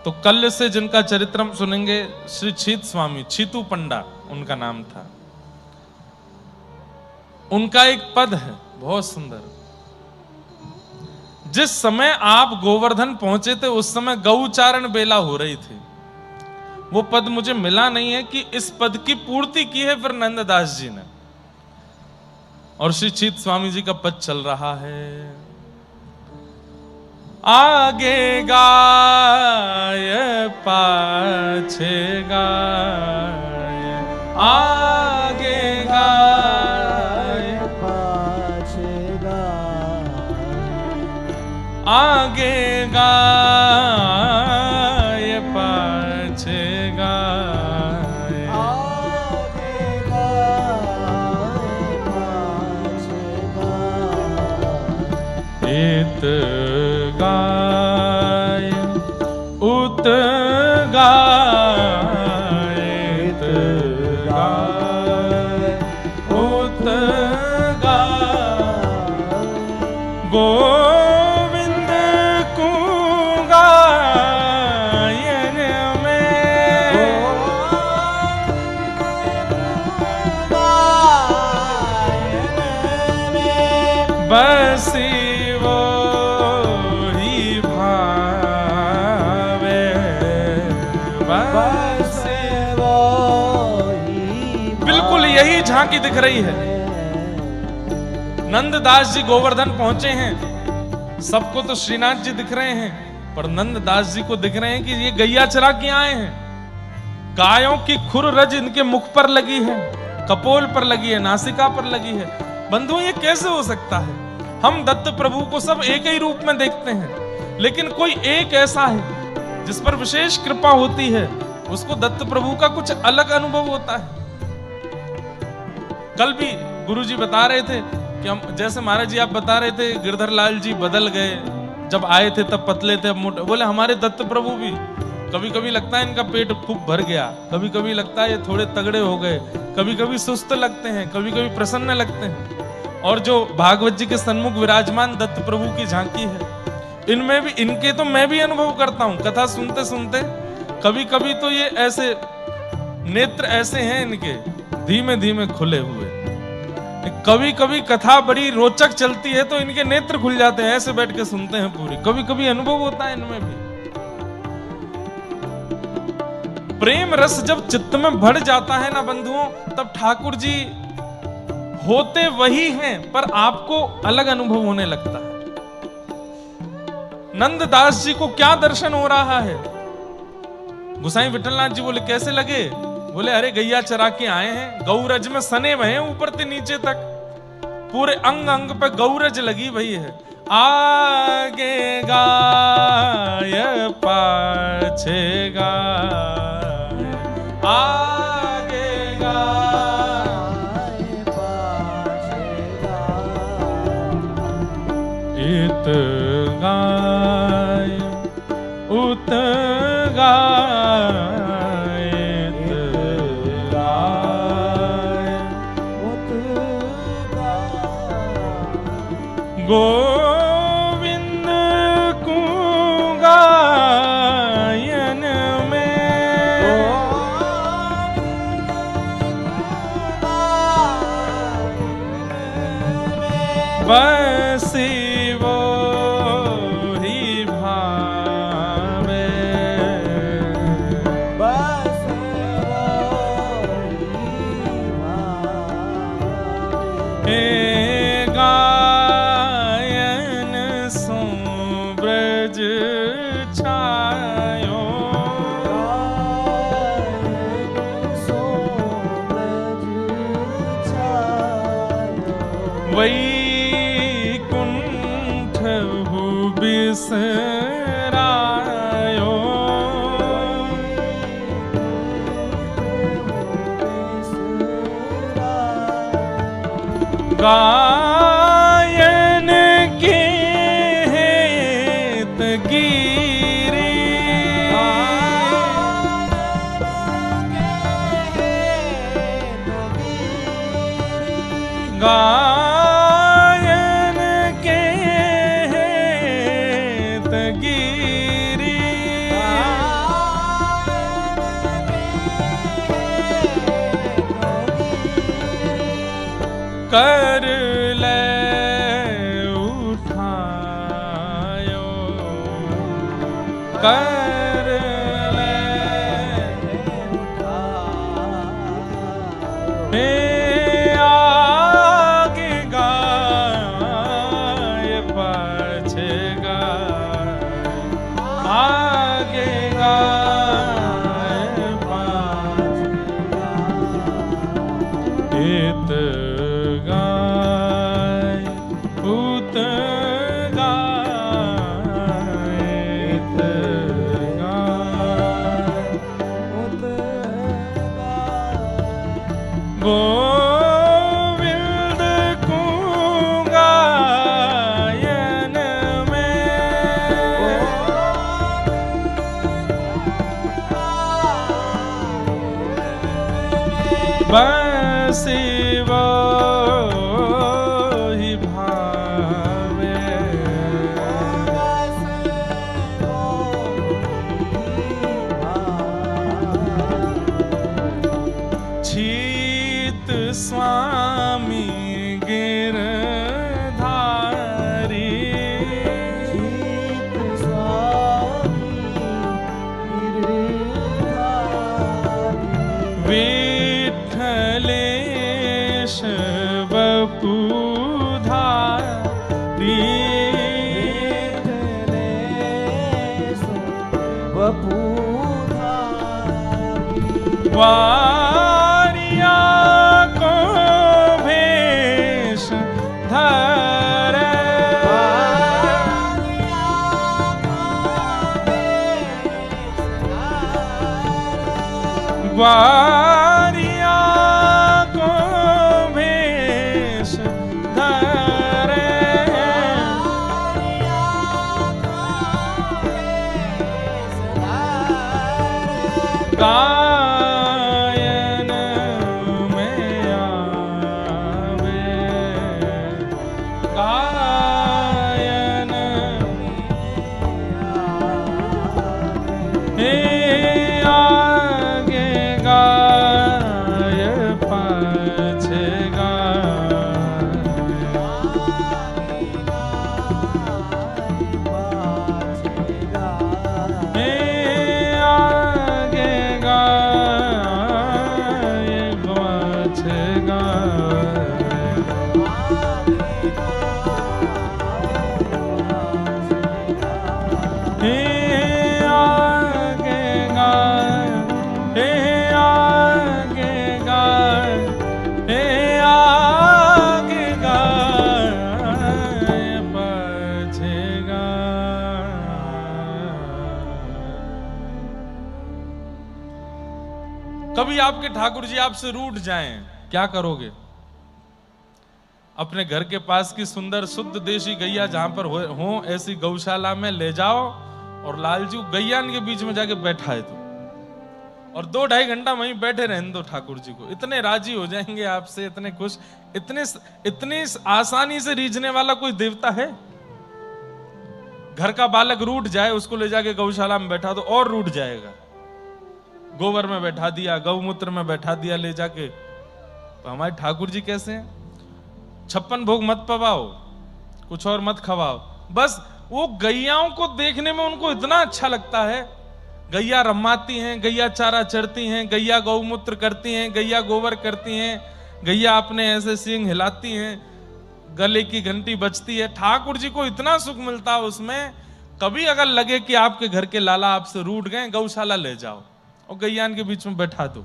तो कल से जिनका चरित्र हम सुनेंगे श्री छीत स्वामी, छीतू पंडा उनका नाम था। उनका एक पद है बहुत सुंदर। जिस समय आप गोवर्धन पहुंचे थे उस समय गौचारण बेला हो रही थी। वो पद मुझे मिला नहीं है कि इस पद की पूर्ति की है फिर नंददास जी ने। और श्री छीत स्वामी जी का पद चल रहा है। आगे गाय पाछे गाय, आगे गाय पाछे गाय, आगे गाय पाछे गाय, आगे गाय पाछे गाय। इत गाय उत गाय, इत गाय उत गाय, गोविंद को गायन में, बसी वो ही भावे, बसी वो ही बिल्कुल यही झांकी दिख रही है। नंददास जी गोवर्धन पहुंचे हैं, सबको तो श्रीनाथ जी दिख रहे हैं, पर नंददास जी को दिख रहे हैं कि ये गैया चरा के आए हैं। गायों की खुर रज इनके मुख पर लगी है, कपोल पर लगी है, नासिका पर लगी है। बंधु ये कैसे हो सकता है? हम दत्त प्रभु को सब एक ही रूप में देखते हैं, लेकिन कोई एक ऐसा है जिस पर विशेष कृपा होती है, उसको दत्त प्रभु का कुछ अलग अनुभव होता है। कल भी गुरुजी बता रहे थे कि हम, जैसे महाराज जी आप बता रहे थे गिरधर लाल जी बदल गए, जब आए थे तब पतले थे अब मोटे, बोले हमारे दत्त प्रभु भी कभी कभी लगता है इनका पेट खूब भर गया, कभी कभी लगता है ये थोड़े तगड़े हो गए, कभी कभी सुस्त लगते हैं, कभी कभी प्रसन्न लगते हैं। और जो भागवत जी के सन्मुख विराजमान दत्त प्रभु की झांकी है, इनमें भी, इनके तो मैं भी अनुभव करता हूं कथा सुनते सुनते। कभी कभी तो ये ऐसे नेत्र ऐसे हैं इनके धीमे धीमे खुले हुए, कभी कभी कथा बड़ी रोचक चलती है तो इनके नेत्र खुल जाते हैं, ऐसे बैठ के सुनते हैं पूरी, कभी कभी अनुभव होता है इनमें भी। प्रेम रस जब चित्त में भर जाता है ना बंधुओं, तब ठाकुर जी होते वही हैं पर आपको अलग अनुभव होने लगता है। नंददास जी को क्या दर्शन हो रहा है, गोसाई विठलनाथ जी बोले कैसे लगे, बोले अरे गैया चरा के आए हैं, गौरज में सने हुए हैं ऊपर से नीचे तक, पूरे अंग अंग पे गौरज लगी भई है। आगे गाय पाछे गाय, आगे गाय पाछे गाय, इत गाय उत गाय, इत गाय उत गाय, गोविंद को गायन में बसी वो ही भावे, बस वही भावे। हे गायन सो ब्रज छायो, सो ब्रज छायो, वैकुंठ हु बिसरायो, गायन के हेत गिरे, गायन के हेत गिरी, कर ले उठायो, कर ले हे आगे गाय पाछे गाय, आगे गाय पाछे गाय, इत गाय उत गाय, इत गाय उत गाय, गोविंद को गायन में बसी वो ही भावे, बस वही भावे। छीत स्वामी गिरधारी, शीत स्वामी गिरधारी, विठलेश वपुधारी, विठलेश वपुधारी, वारिया को भेष धरे, वारिया को भेष पाछेगा। हे आगे गाय, हे आगे गाय, हे आगे गाय पाछेगा। कभी आपके ठाकुर जी आपसे रूठ जाएं, क्या करोगे? अपने घर के पास की सुंदर शुद्ध देशी गैया जहां पर हो ऐसी गौशाला में ले जाओ और लालजू गैयान के बीच में जाके बैठाए दो और 2-2.5 घंटा वहीं बैठे रहने दो ठाकुर जी को। इतने राजी हो जाएंगे आपसे, इतने खुश। इतनी आसानी से रीझने वाला कोई देवता है? घर का बालक रूठ जाए, उसको ले जाके गौशाला में बैठा दो और रूठ जाएगा। गोबर में बैठा दिया, गौमूत्र में बैठा दिया ले जाके। तो हमारे ठाकुर जी कैसे हैं? 56 भोग मत पवाओ, कुछ और मत खवाओ, बस वो गैयाओं को देखने में उनको इतना अच्छा लगता है। गैया रमाती हैं, गैया चारा चरती हैं, गैया गौमूत्र करती हैं, गैया गोबर करती हैं, गैया अपने ऐसे सींग हिलाती हैं, गले की घंटी बजती है। ठाकुर जी को इतना सुख मिलता है उसमें। कभी अगर लगे कि आपके घर के लाला आपसे रूठ गए, गौशाला ले जाओ और गैयान के बीच में बैठा दो,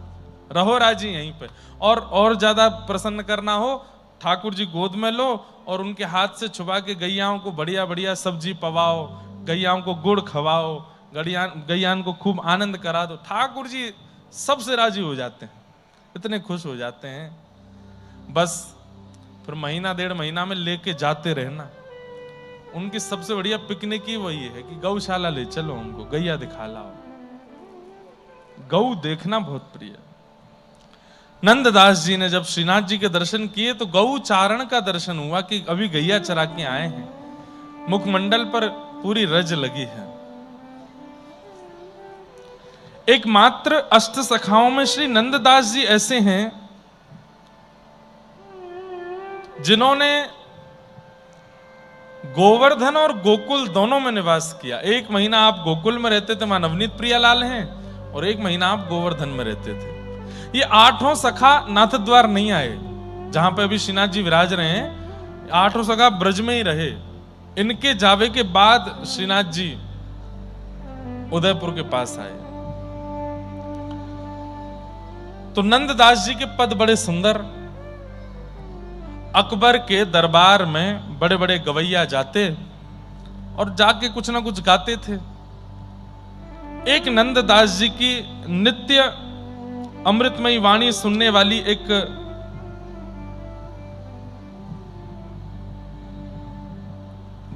रहो राजी यहीं पे। और ज्यादा प्रसन्न करना हो, ठाकुर जी गोद में लो और उनके हाथ से छुपा के गैयाओं को बढ़िया बढ़िया सब्जी पवाओ, गैयाओं को गुड़ खवाओ, गैयान को खूब आनंद करा दो। ठाकुर जी सबसे राजी हो जाते हैं, इतने खुश हो जाते हैं। बस फिर महीना 1.5 महीना में लेके जाते रहना। उनकी सबसे बढ़िया पिकनिक ही वही है कि गौशाला ले चलो, उनको गैया दिखा लाओ। गौ देखना बहुत प्रिय। नंददास जी ने जब श्रीनाथ जी के दर्शन किए तो गौ चारण का दर्शन हुआ कि अभी गैया चरा के आए हैं। मुखमंडल पर पूरी रज लगी है। एकमात्र अष्ट सखाओं में श्री नंददास जी ऐसे हैं जिन्होंने गोवर्धन और गोकुल दोनों में निवास किया। 1 महीना आप गोकुल में रहते थे, वहां नवनीत प्रियालाल हैं, और 1 महीना आप गोवर्धन में रहते थे। ये 8 सखा नाथ द्वार नहीं आए, जहां पे अभी श्रीनाथ जी विराज रहे हैं। 8 सखा ब्रज में ही रहे। इनके जावे के बाद श्रीनाथ जी उदयपुर के पास आए। तो नंददास जी के पद बड़े सुंदर। अकबर के दरबार में बड़े बड़े गवैया जाते और जाके कुछ ना कुछ गाते थे। एक नंददास जी की नित्य अमृतमयी वाणी सुनने वाली एक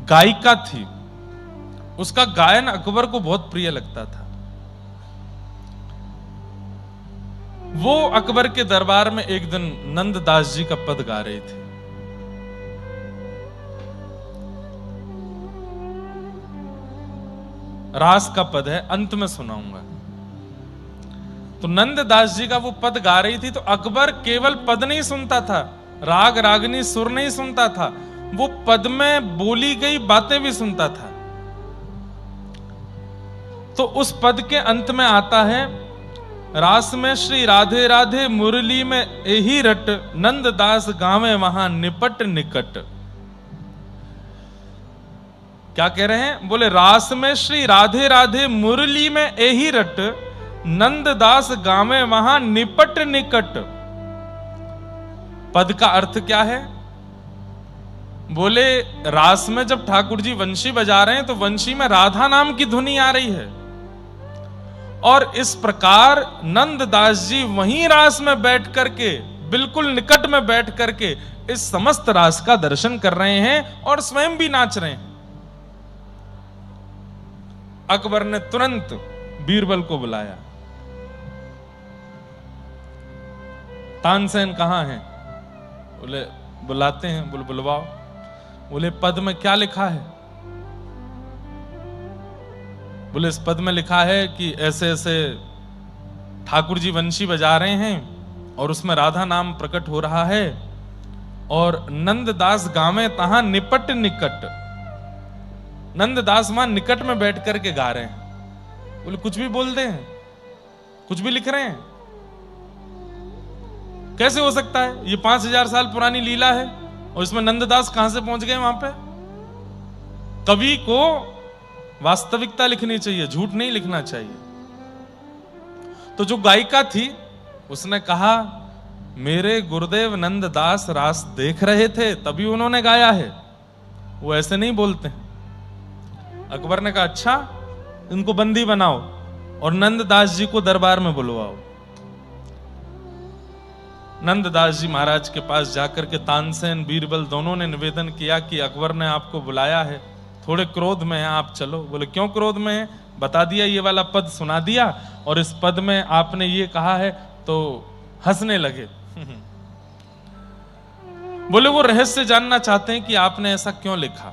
गायिका थी। उसका गायन अकबर को बहुत प्रिय लगता था। वो अकबर के दरबार में एक दिन नंददास जी का पद गा रही थी। रास का पद है, अंत में सुनाऊंगा। तो नंददास जी का वो पद गा रही थी तो अकबर केवल पद नहीं सुनता था, राग रागनी सुर नहीं सुनता था, वो पद में बोली गई बातें भी सुनता था। तो उस पद के अंत में आता है, रास में श्री राधे राधे मुरली में एही रट, नंददास गावे वहां निपट निकट। क्या कह रहे हैं? बोले रास में श्री राधे राधे मुरली में एही रट, नंददास गावे वहां निपट निकट। पद का अर्थ क्या है? बोले रास में जब ठाकुर जी वंशी बजा रहे हैं तो वंशी में राधा नाम की धुनी आ रही है, और इस प्रकार नंददास जी वहीं रास में बैठ करके, बिल्कुल निकट में बैठ करके इस समस्त रास का दर्शन कर रहे हैं और स्वयं भी नाच रहे हैं। अकबर ने तुरंत बीरबल को बुलाया। तानसेन कहां है? बोले बुलाते हैं। बोले बुलवाओ। बोले पद में क्या लिखा है? बोले इस पद में लिखा है कि ऐसे ऐसे ठाकुर जी वंशी बजा रहे हैं और उसमें राधा नाम प्रकट हो रहा है, और नंददास गावे तहां निपट निकट। नंददास वहां निकट में बैठ करके गा रहे हैं। बोले कुछ भी बोल दे, कुछ भी लिख रहे हैं। कैसे हो सकता है? ये 5000 साल पुरानी लीला है और इसमें नंददास कहां से पहुंच गए वहां पे? कवि को वास्तविकता लिखनी चाहिए, झूठ नहीं लिखना चाहिए। तो जो गायिका थी उसने कहा मेरे गुरुदेव नंददास रास देख रहे थे तभी उन्होंने गाया है, वो ऐसे नहीं बोलते। अकबर ने कहा अच्छा, इनको बंदी बनाओ और नंददास जी को दरबार में बुलवाओ। नंददास जी महाराज के पास जाकर के तानसेन बीरबल दोनों ने निवेदन किया कि अकबर ने आपको बुलाया है, थोड़े क्रोध में है, आप चलो। बोले क्यों क्रोध में है? बता दिया, ये वाला पद सुना दिया और इस पद में आपने ये कहा है, तो हंसने लगे। बोले वो रहस्य जानना चाहते हैं कि आपने ऐसा क्यों लिखा।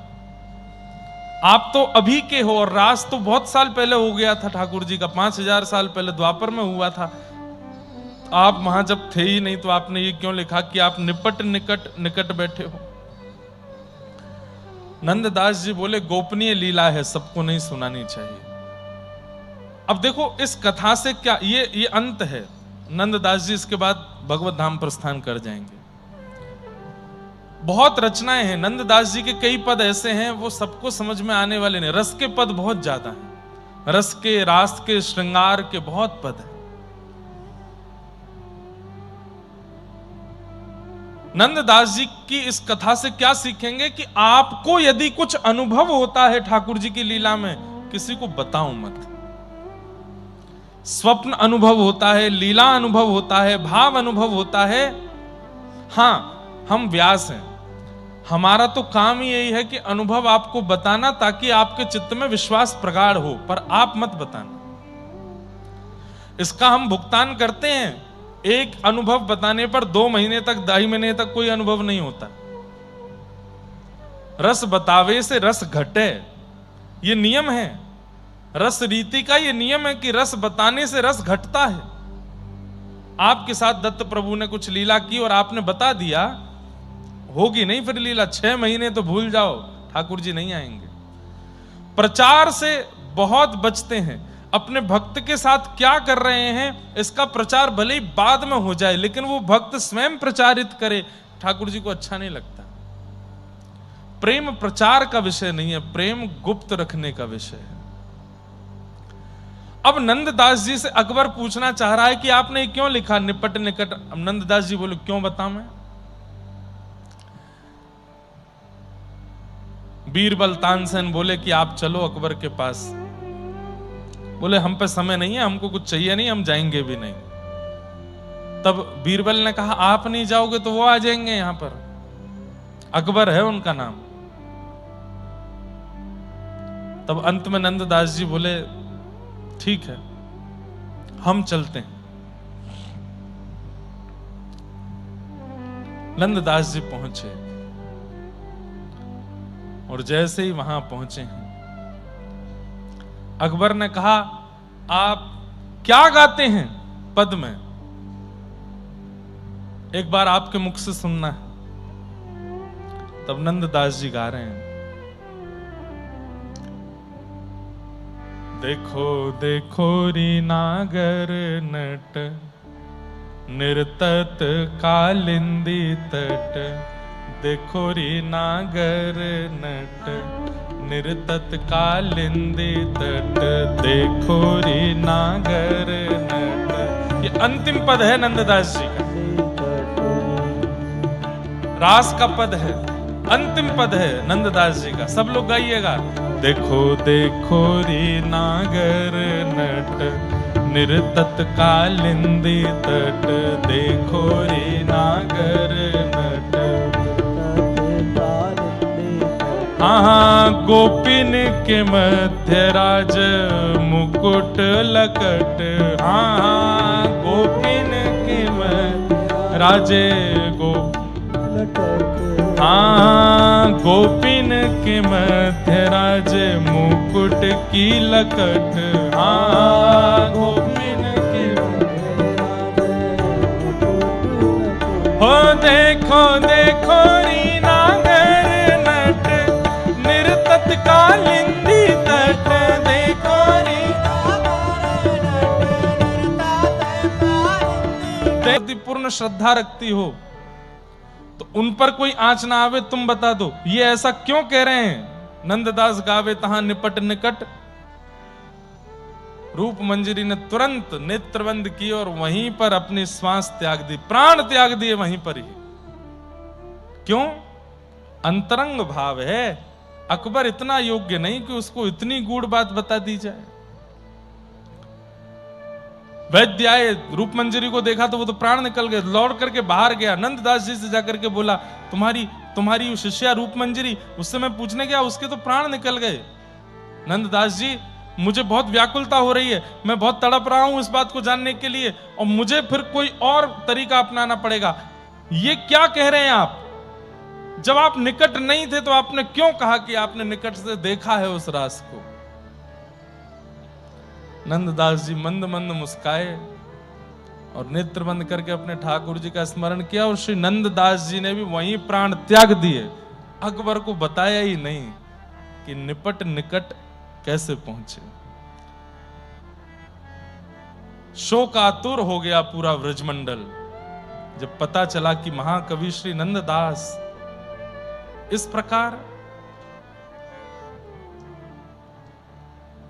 आप तो अभी के हो और रास तो बहुत साल पहले हो गया था ठाकुर जी का, 5000 साल पहले द्वापर में हुआ था। आप वहां जब थे ही नहीं तो आपने ये क्यों लिखा कि आप निपट निकट निकट बैठे हो। नंददास जी बोले गोपनीय लीला है, सबको नहीं सुनानी चाहिए। अब देखो इस कथा से क्या, ये अंत है। नंददास जी इसके बाद भगवत धाम प्रस्थान कर जाएंगे। बहुत रचनाएं हैं नंददास जी के, कई पद ऐसे हैं वो सबको समझ में आने वाले नहीं। रस के पद बहुत ज्यादा हैं, रस के, रास के, श्रृंगार के बहुत पद हैं। नंददास जी की इस कथा से क्या सीखेंगे कि आपको यदि कुछ अनुभव होता है ठाकुर जी की लीला में, किसी को बताओ मत। स्वप्न अनुभव होता है, लीला अनुभव होता है, भाव अनुभव होता है। हां, हम व्यास हैं, हमारा तो काम ही यही है कि अनुभव आपको बताना ताकि आपके चित्त में विश्वास प्रगाढ़ हो, पर आप मत बताना। इसका हम भुगतान करते हैं। एक अनुभव बताने पर 2 महीने तक, 2.5 महीने तक कोई अनुभव नहीं होता। रस बतावे से रस घटे, ये नियम है रस रीति का। ये नियम है कि रस बताने से रस घटता है। आपके साथ दत्त प्रभु ने कुछ लीला की और आपने बता दिया, होगी नहीं फिर लीला। 6 महीने तो भूल जाओ, ठाकुर जी नहीं आएंगे। प्रचार से बहुत बचते हैं। अपने भक्त के साथ क्या कर रहे हैं इसका प्रचार भले ही बाद में हो जाए, लेकिन वो भक्त स्वयं प्रचारित करे, ठाकुर जी को अच्छा नहीं लगता। प्रेम प्रचार का विषय नहीं है, प्रेम गुप्त रखने का विषय है। अब नंददास जी से अकबर पूछना चाह रहा है कि आपने क्यों लिखा निपट निकट। नंददास जी बोले क्यों बताऊं मैं। बीरबल तानसेन बोले कि आप चलो अकबर के पास। बोले हम पे समय नहीं है, हमको कुछ चाहिए नहीं, हम जाएंगे भी नहीं। तब बीरबल ने कहा आप नहीं जाओगे तो वो आ जाएंगे यहां पर, अकबर है उनका नाम। तब अंत में नंददास जी बोले ठीक है हम चलते हैं। नंददास जी पहुंचे और जैसे ही वहां पहुंचे हैं अकबर ने कहा आप क्या गाते हैं पद में, एक बार आपके मुख से सुनना है। तब नंददास जी गा रहे हैं, देखो देखो री नागर नट निर्तत कालिंदी तट। देखो री नागर नट निर्तत कालिंदी तट। देखो री नागर नट। ये अंतिम पद है नंददास जी का, रास का पद है, अंतिम पद है नंददास जी का। सब लोग गाइएगा। देखो देखो री नागर नट निर्तत कालिंदी तट। देखो री नागर नट। हाँ गोपिन के मध्य राज मुकुट लकट। हाँ गोपिन के मध्य राजे हाँ गोपिन के मध्य राज मुकुट की लकट। हाँ गोपिन के हो देखो देखो री नागर नट निर्तत कालिंदी तट। देखो री पूर्ण श्रद्धा रखती हो, तो उन पर कोई आंच ना आवे, तुम बता दो ये ऐसा क्यों कह रहे हैं। नंददास गावे तहां निपट निकट। रूप मंजरी ने तुरंत नेत्र बंद किए और वहीं पर अपनी श्वास त्याग दी, प्राण त्याग दिए वहीं पर ही। क्यों? अंतरंग भाव है। अकबर इतना योग्य नहीं कि उसको इतनी गूढ़ बात बता दी जाए। वैद्य आए, रूप मंजरी को देखा तो वो तो प्राण निकल गए, लौट करके बाहर गया, नंददास जी से जाकर के बोला तुम्हारी शिष्या रूप मंजरी, उससे मैं पूछने गया, उसके तो प्राण निकल गए। नंददास जी, मुझे बहुत व्याकुलता हो रही है, मैं बहुत तड़प रहा हूं इस बात को जानने के लिए, और मुझे फिर कोई और तरीका अपनाना पड़ेगा। ये क्या कह रहे हैं आप? जब आप निकट नहीं थे तो आपने क्यों कहा कि आपने निकट से देखा है उस रास को? नंददास जी मंद मंद मुस्काए और नेत्र बंद करके अपने ठाकुर जी का स्मरण किया, और श्री नंददास जी ने भी वहीं प्राण त्याग दिए। अकबर को बताया ही नहीं कि निपट निकट कैसे पहुंचे। शोकातुर हो गया पूरा व्रजमंडल जब पता चला कि महाकवि श्री नंददास इस प्रकार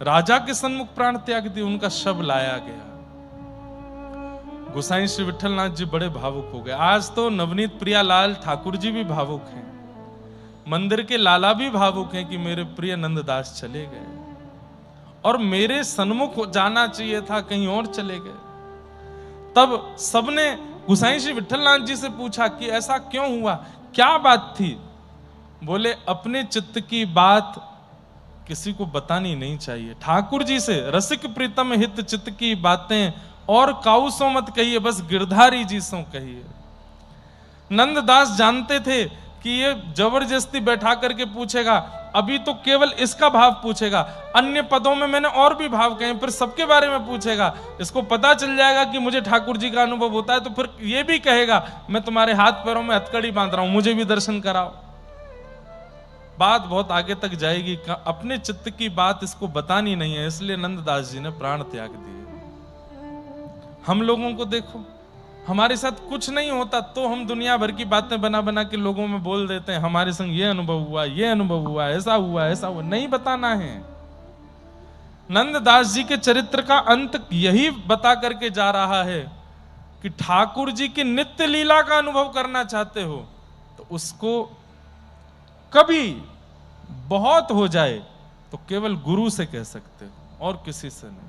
राजा के सन्मुख प्राण त्याग दिए। उनका शव लाया गया। गोसाई श्री विठलनाथ जी बड़े भावुक हो गए। आज तो नवनीत प्रियालाल ठाकुर जी भी भावुक हैं, मंदिर के लाला भी भावुक हैं कि मेरे प्रिय नंददास चले गए, और मेरे सन्मुख जाना चाहिए था, कहीं और चले गए। तब सबने गोसाई श्री विठलनाथ जी से पूछा कि ऐसा क्यों हुआ, क्या बात थी? बोले अपने चित्त की बात किसी को बतानी नहीं चाहिए। ठाकुर जी से रसिक प्रीतम हित चित्त की बातें और काऊ सो मत कहिए, बस गिरधारी जी सो कहिए। नंददास जानते थे कि ये जबरदस्ती बैठा करके पूछेगा, अभी तो केवल इसका भाव पूछेगा, अन्य पदों में मैंने और भी भाव कहे, फिर सबके बारे में पूछेगा। इसको पता चल जाएगा कि मुझे ठाकुर जी का अनुभव होता है, तो फिर ये भी कहेगा मैं तुम्हारे हाथ पैरों में हथकड़ी बांध रहा हूं, मुझे भी दर्शन कराओ। बात बहुत आगे तक जाएगी। अपने चित्त की बात इसको बतानी नहीं है, इसलिए नंददास जी ने प्राण त्याग दिए। हम लोगों को देखो, हमारे साथ कुछ नहीं होता तो हम दुनिया भर की बातें बना बना के लोगों में बोल देते हैं, हमारे संग ये अनुभव हुआ, ये अनुभव हुआ, ऐसा हुआ, ऐसा हुआ। नहीं बताना है। नंददास जी के चरित्र का अंत यही बता करके जा रहा है कि ठाकुर जी की नित्य लीला का अनुभव करना चाहते हो तो उसको कभी बहुत हो जाए तो केवल गुरु से कह सकते हो और किसी से नहीं।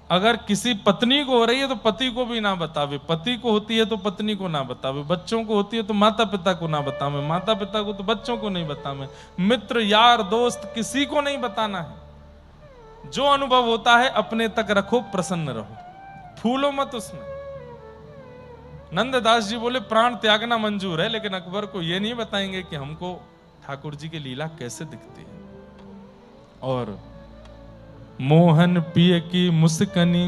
अगर किसी पत्नी को हो रही है तो पति को भी ना बतावे, पति को होती है तो पत्नी को ना बतावे, बच्चों को होती है तो माता पिता को ना बतावे, माता पिता को तो बच्चों को नहीं बतावे, मित्र यार दोस्त किसी को नहीं बताना है। जो अनुभव होता है अपने तक रखो, प्रसन्न रहो, फूलो मत उसमें। नंददास जी बोले प्राण त्यागना मंजूर है, लेकिन अकबर को यह नहीं बताएंगे कि हमको ठाकुर जी की लीला कैसे दिखती है। और मोहन पिय की मुस्कनी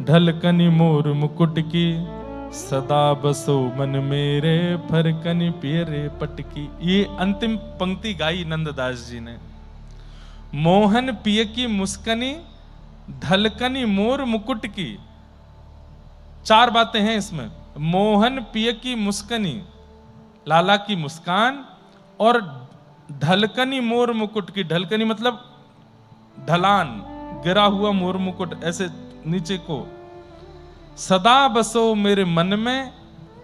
ढलकनी मोर मुकुट की, सदा बसो मन मेरे फरकनी पियरे पटकी। ये अंतिम पंक्ति गाई नंददास जी ने। मोहन पिय की मुस्कनी ढलकनी मोर मुकुट की। चार बातें हैं इसमें। मोहन पिय की मुस्कनी, लाला की मुस्कान, और ढलकनी मोर मुकुट की। ढलकनी मतलब ढलान, गिरा हुआ मोर मुकुट ऐसे नीचे को। सदा बसो मेरे मन में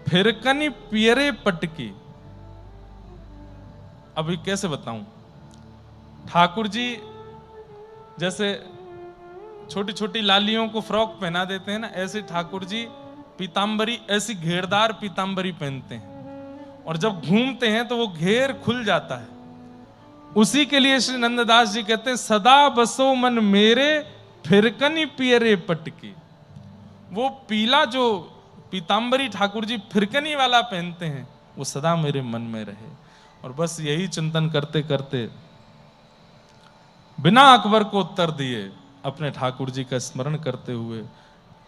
फिरकनी पियरे पटकी। अभी कैसे बताऊं? ठाकुर जी जैसे छोटी छोटी लालियों को फ्रॉक पहना देते हैं ना, ऐसे ठाकुर जी पीतांबरी, ऐसी घेरदार पीतांबरी पहनते हैं, और जब घूमते हैं तो वो घेर खुल जाता है। उसी के लिए श्री नंददास जी कहते हैं सदा बसो मन मेरे फिरकनी पियरे पटकी। वो पीला जो पीतांबरी ठाकुर जी फिरकनी वाला पहनते हैं वो सदा मेरे मन में रहे। और बस यही चिंतन करते करते बिना अकबर को उत्तर दिए अपने ठाकुर जी का स्मरण करते हुए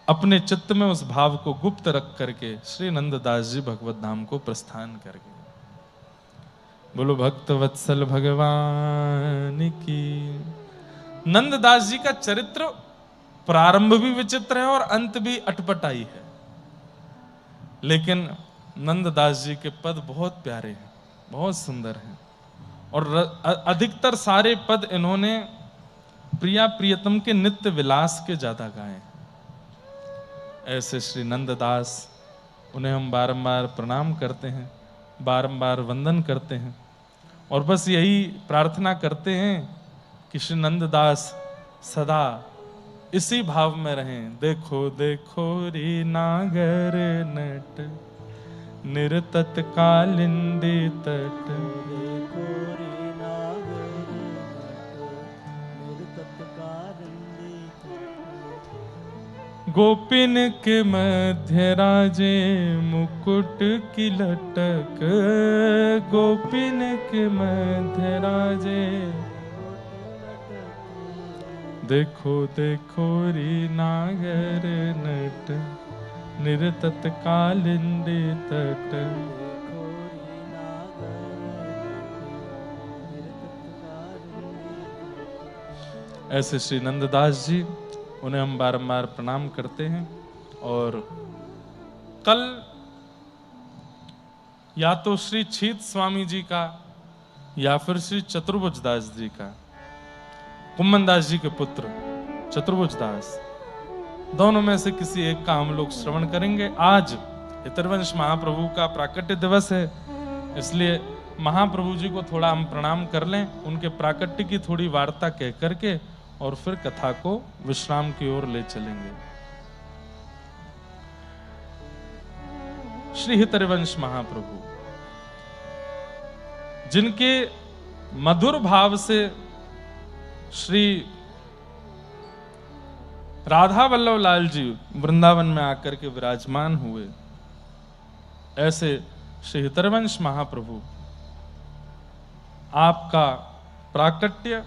अपने चित्त में उस भाव को गुप्त रख करके श्री नंददास जी भगवत धाम को प्रस्थान कर गए। बोलो भक्त वत्सल भगवान की। नंददास जी का चरित्र प्रारंभ भी विचित्र है और अंत भी अटपटाई है। लेकिन नंददास जी के पद बहुत प्यारे हैं, बहुत सुंदर हैं, और अधिकतर सारे पद इन्होंने प्रिया प्रियतम के नित्य विलास के ज्यादा गाए हैं। ऐसे श्री नंददास, उन्हें हम बारंबार प्रणाम करते हैं, बारंबार वंदन करते हैं, और बस यही प्रार्थना करते हैं कि श्री नंददास सदा इसी भाव में रहें। देखो देखो रे नागर नट, निरतत कालिंदी तट, देखो रे नागर नट, निरतत कालिंदी तट। गोपिन के मध्य राजे मुकुट की लटक, गोपिन के मध्य राजे। देखो देखो री नागर नट, निरतत कालिंदी तट। देखो रे नागर नट, निरतत कालिंदी तट। ऐसे श्री नंददास जी, उन्हें हम बारंबार प्रणाम करते हैं। और कल या तो श्री छीत स्वामी जी का या फिर श्री चतुर्भुज दास जी का, कुम्मन दास जी के पुत्र चतुर्भुज दास, दोनों में से किसी एक का हम लोग श्रवण करेंगे। आज हितरवंश महाप्रभु का प्राकट्य दिवस है, इसलिए महाप्रभु जी को थोड़ा हम प्रणाम कर लें, उनके प्राकट्य की थोड़ी वार्ता कह करके, और फिर कथा को विश्राम की ओर ले चलेंगे। श्री हितरवंश महाप्रभु, जिनके मधुर भाव से श्री राधा वल्लभ लाल जी वृंदावन में आकर के विराजमान हुए, ऐसे श्री हितरवंश महाप्रभु, आपका प्राकट्य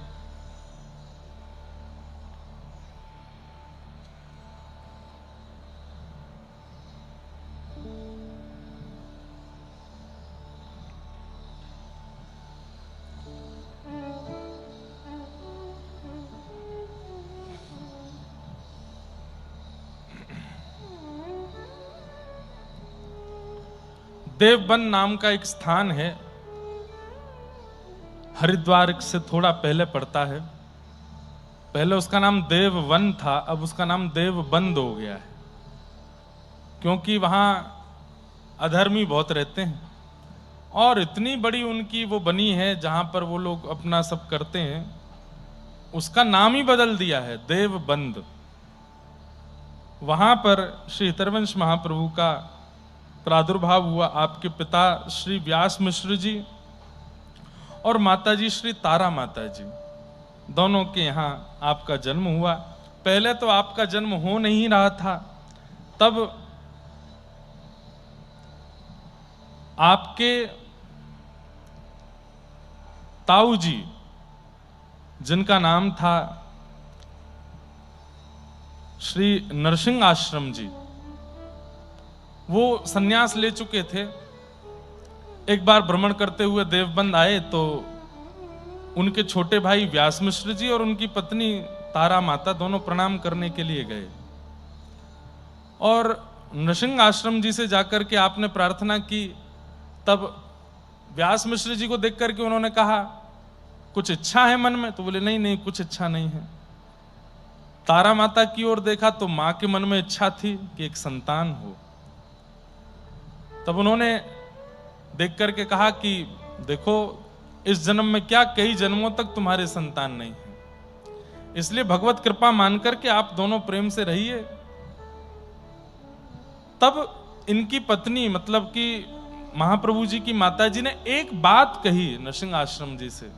देवबन नाम का एक स्थान है, हरिद्वार से थोड़ा पहले पड़ता है। पहले उसका नाम देववन था, अब उसका नाम देवबंद हो गया है, क्योंकि वहां अधर्मी बहुत रहते हैं, और इतनी बड़ी उनकी वो बनी है जहां पर वो लोग अपना सब करते हैं, उसका नाम ही बदल दिया है देवबंद। वहां पर श्री हितरवंश महाप्रभु का प्रादुर्भाव हुआ। आपके पिता श्री व्यास मिश्र जी और माताजी श्री तारा माता जी, दोनों के यहाँ आपका जन्म हुआ। पहले तो आपका जन्म हो नहीं रहा था, तब आपके ताऊ जी, जिनका नाम था श्री नरसिंह आश्रम जी, वो सन्यास ले चुके थे। एक बार भ्रमण करते हुए देवबंद आए तो उनके छोटे भाई व्यास मिश्र जी और उनकी पत्नी तारा माता दोनों प्रणाम करने के लिए गए, और नरसिंह आश्रम जी से जाकर के आपने प्रार्थना की। तब व्यास मिश्र जी को देख करके उन्होंने कहा, कुछ इच्छा है मन में? तो बोले नहीं नहीं, कुछ इच्छा नहीं है। तारा माता की ओर देखा तो मां के मन में इच्छा थी कि एक संतान हो। तब उन्होंने देख करके कहा कि देखो, इस जन्म में क्या, कई जन्मों तक तुम्हारे संतान नहीं है, इसलिए भगवत कृपा मान करके आप दोनों प्रेम से रहिए। तब इनकी पत्नी, मतलब कि महाप्रभु जी की माता जी ने एक बात कही नरसिंह आश्रम जी से।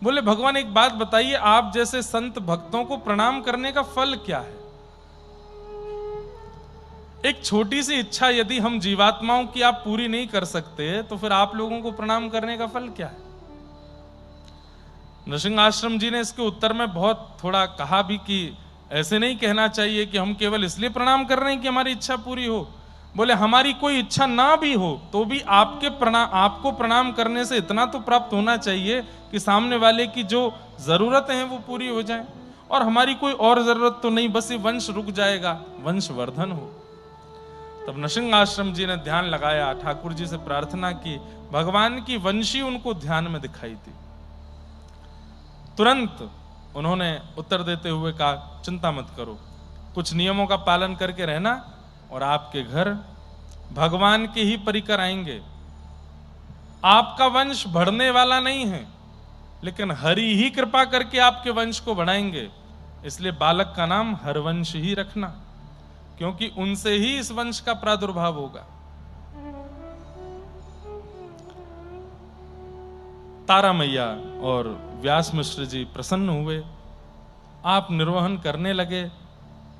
बोले, भगवान एक बात बताइए, आप जैसे संत भक्तों को प्रणाम करने का फल क्या है? एक छोटी सी इच्छा यदि हम जीवात्माओं की आप पूरी नहीं कर सकते, तो फिर आप लोगों को प्रणाम करने का फल क्या है? नरसिंह आश्रम जी ने इसके उत्तर में बहुत थोड़ा कहा भी कि ऐसे नहीं कहना चाहिए कि हम केवल इसलिए प्रणाम कर रहे हैं कि हमारी इच्छा पूरी हो। बोले, हमारी कोई इच्छा ना भी हो तो भी आपको प्रणाम करने से इतना तो प्राप्त होना चाहिए कि सामने वाले की जो जरूरतें हैं वो पूरी हो जाएं, और हमारी कोई और जरूरत तो नहीं, बस ये वंश रुक जाएगा, वंश वर्धन हो। तब नृसिंह आश्रम जी ने ध्यान लगाया, ठाकुर जी से प्रार्थना की, भगवान की वंशी उनको ध्यान में दिखाई दी। तुरंत उन्होंने उत्तर देते हुए कहा, चिंता मत करो, कुछ नियमों का पालन करके रहना और आपके घर भगवान के ही परिकर आएंगे। आपका वंश बढ़ने वाला नहीं है, लेकिन हरि ही कृपा करके आपके वंश को बढ़ाएंगे। इसलिए बालक का नाम हरवंश ही रखना, क्योंकि उनसे ही इस वंश का प्रादुर्भाव होगा। तारा मैया और व्यास मिश्र जी प्रसन्न हुए, आप निर्वहन करने लगे।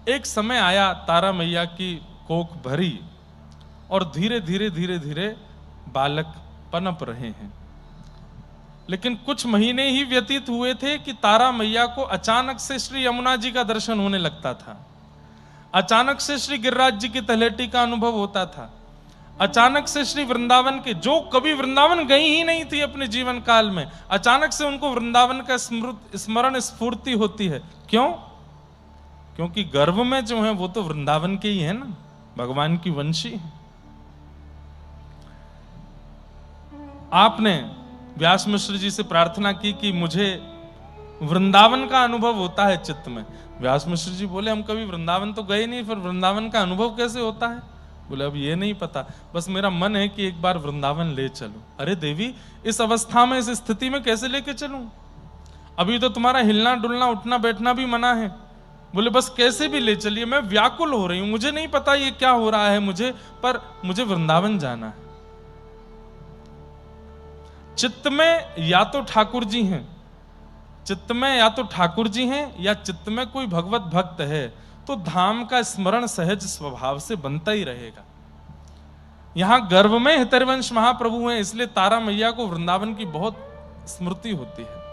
एक समय आया, तारा मैया की कोख भरी और धीरे धीरे धीरे धीरे बालक पनप रहे हैं। लेकिन कुछ महीने ही व्यतीत हुए थे कि तारा मैया को अचानक से श्री यमुना जी का दर्शन होने लगता था, अचानक से श्री गिरिराज जी की तलहटी का अनुभव होता था, अचानक से श्री वृंदावन के, जो कभी वृंदावन गई ही नहीं थी अपने जीवन काल में, अचानक से उनको वृंदावन का स्मरण स्फूर्ति होती है। क्यों? क्योंकि गर्भ में जो है वो तो वृंदावन के ही है ना, भगवान की वंशी है। आपने व्यास मिश्र जी से प्रार्थना की कि मुझे वृंदावन का अनुभव होता है चित्त में। व्यास मिश्र जी बोले, हम कभी वृंदावन तो गए नहीं, फिर वृंदावन का अनुभव कैसे होता है? बोले, अब ये नहीं पता, बस मेरा मन है कि एक बार वृंदावन ले चलो। अरे देवी, इस अवस्था में, इस स्थिति में कैसे लेके चलूं? अभी तो तुम्हारा हिलना डुलना उठना बैठना भी मना है। बोले, बस कैसे भी ले चलिए, मैं व्याकुल हो रही हूं, मुझे नहीं पता ये क्या हो रहा है मुझे, पर मुझे वृंदावन जाना है। चित्त में या तो ठाकुर जी हैं, चित्त में या तो ठाकुर जी हैं या चित्त में कोई भगवत भक्त है, तो धाम का स्मरण सहज स्वभाव से बनता ही रहेगा। यहां गर्भ में हितरवंश महाप्रभु हैं, इसलिए तारा मैया को वृंदावन की बहुत स्मृति होती है।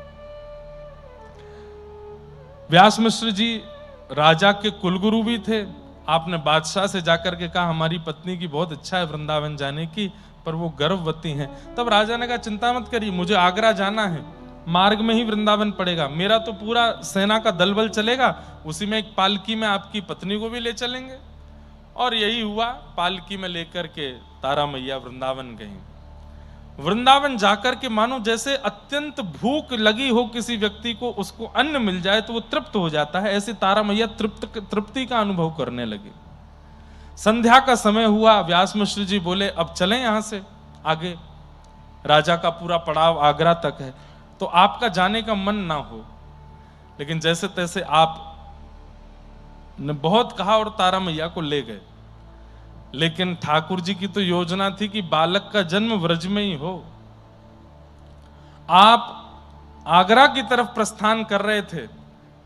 व्यास मिश्र जी राजा के कुलगुरु भी थे। आपने बादशाह से जाकर के कहा, हमारी पत्नी की बहुत इच्छा है वृंदावन जाने की, पर वो गर्भवती हैं। तब राजा ने कहा, चिंता मत करिए, मुझे आगरा जाना है, मार्ग में ही वृंदावन पड़ेगा, मेरा तो पूरा सेना का दलबल चलेगा, उसी में एक पालकी में आपकी पत्नी को भी ले चलेंगे। और यही हुआ, पालकी में लेकर के तारा मैया वृंदावन गई। वृंदावन जाकर के मानो जैसे अत्यंत भूख लगी हो किसी व्यक्ति को, उसको अन्न मिल जाए तो वो तृप्त हो जाता है, ऐसे तारा मैया तृप्ति का अनुभव करने लगी। संध्या का समय हुआ, व्यास मिश्र जी बोले, अब चलें यहां से आगे, राजा का पूरा पड़ाव आगरा तक है, तो आपका जाने का मन ना हो। लेकिन जैसे तैसे आप ने बहुत कहा और तारा मैया को ले गए। लेकिन ठाकुर जी की तो योजना थी कि बालक का जन्म व्रज में ही हो। आप आगरा की तरफ प्रस्थान कर रहे थे,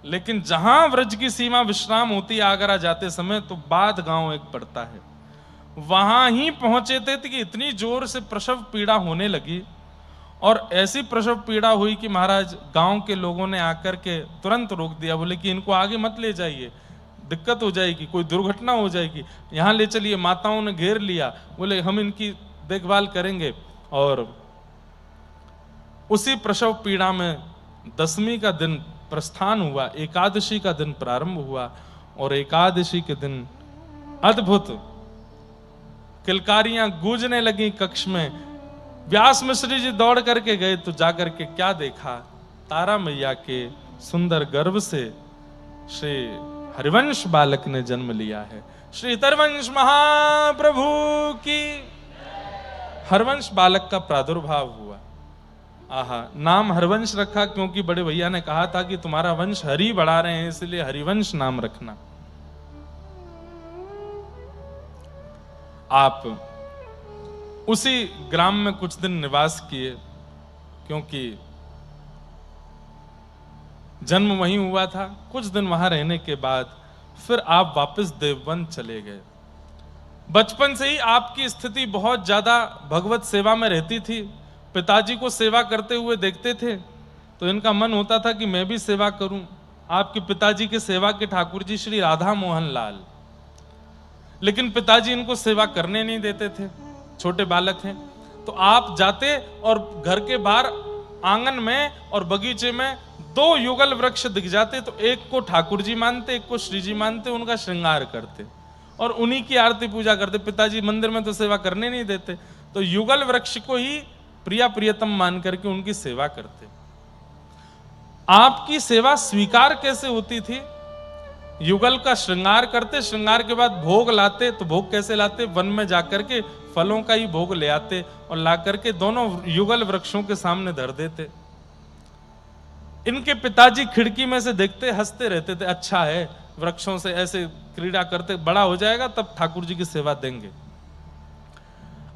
लेकिन जहां व्रज की सीमा विश्राम होती है आगरा जाते समय, तो बाद गांव एक पड़ता है, वहां ही पहुंचे थे कि इतनी जोर से प्रसव पीड़ा होने लगी, और ऐसी प्रसव पीड़ा हुई कि महाराज गांव के लोगों ने आकर के तुरंत रोक दिया। बोले कि इनको आगे मत ले जाइए, दिक्कत हो जाएगी, कोई दुर्घटना हो जाएगी, यहां ले चलिए। माताओं ने घेर लिया, बोले हम इनकी देखभाल करेंगे। और उसी प्रसव पीड़ा में 10वीं का दिन प्रस्थान हुआ, एकादशी का दिन प्रारंभ हुआ, और एकादशी के दिन अद्भुत किलकारियां गूंजने लगी कक्ष में। व्यास मिश्र जी दौड़ करके गए तो जाकर के क्या देखा, तारा मैया के सुंदर गर्भ से श्री हरिवंश बालक ने जन्म लिया है। श्री हितरवंश महाप्रभु की। हरवंश बालक का प्रादुर्भाव हुआ। आहा, नाम हरवंश रखा क्योंकि बड़े भैया ने कहा था कि तुम्हारा वंश हरि बढ़ा रहे हैं, इसलिए हरिवंश नाम रखना। आप उसी ग्राम में कुछ दिन निवास किए, क्योंकि जन्म वहीं हुआ था। कुछ दिन वहां रहने के बाद फिर आप वापस देवबंद चले गए। बचपन से ही आपकी स्थिति बहुत ज्यादा भगवत सेवा में रहती थी। पिताजी को सेवा करते हुए देखते थे तो इनका मन होता था कि मैं भी सेवा करूं। आपके पिताजी के सेवा के ठाकुर जी श्री राधा मोहन लाल, लेकिन पिताजी इनको सेवा करने नहीं देते थे, छोटे बालक हैं। तो आप जाते और घर के बाहर आंगन में और बगीचे में 2 युगल वृक्ष दिख जाते, तो एक को ठाकुर जी मानते, एक को श्री जी मानते, उनका श्रृंगार करते। और उन्हीं की आरती पूजा करते। पिताजी मंदिर में तो सेवा करने नहीं देते, तो युगल वृक्ष को ही प्रिया प्रियतम मान करके उनकी सेवा करते। आपकी सेवा स्वीकार कैसे होती थी? युगल का श्रृंगार करते, श्रृंगार के बाद भोग लाते। तो भोग कैसे लाते? वन में जाकर के फलों का ही भोग ले आते और ला करके दोनों युगल वृक्षों के सामने धर देते। इनके पिताजी खिड़की में से देखते, हंसते रहते थे, अच्छा है, वृक्षों से ऐसे क्रीड़ा करते, बड़ा हो जाएगा तब ठाकुर जी की सेवा देंगे।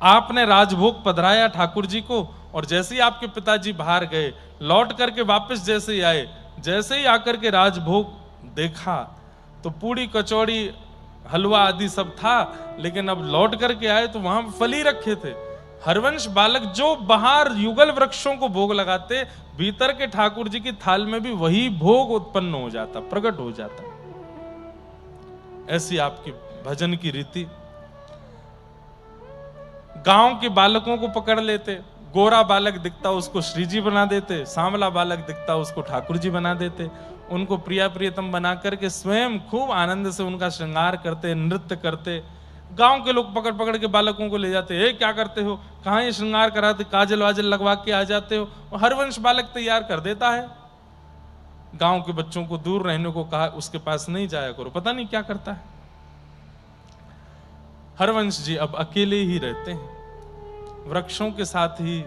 आपने राजभोग पधराया ठाकुर जी को, और जैसे ही आपके पिताजी बाहर गए, लौट करके वापस जैसे ही आए, जैसे ही आकर के राजभोग देखा तो पूड़ी कचौड़ी हलवा आदि सब था, लेकिन अब लौट करके आए तो वहां फल ही रखे थे। हरवंश बालक जो बाहर युगल वृक्षों को भोग लगाते, भीतर के ठाकुर जी की थाल में भी वही भोग उत्पन्न हो जाता, प्रकट हो जाता। ऐसी आपकी भजन की रीति। गांव के बालकों को पकड़ लेते, गोरा बालक दिखता उसको श्री जी बना देते, सांवला बालक दिखता उसको ठाकुर जी बना देते। उनको प्रिया प्रियतम बना करके स्वयं खूब आनंद से उनका श्रृंगार करते, नृत्य करते। गांव के लोग पकड़ पकड़ के बालकों को ले जाते, हे क्या करते हो, कहाँ ये श्रृंगार कराते, काजल वाजल लगवा के आ जाते हो। और हरवंश बालक तैयार कर देता है। गांव के बच्चों को दूर रहने को कहा, उसके पास नहीं जाया करो, पता नहीं क्या करता है। हरवंश जी अब अकेले ही रहते हैं, वृक्षों के साथ ही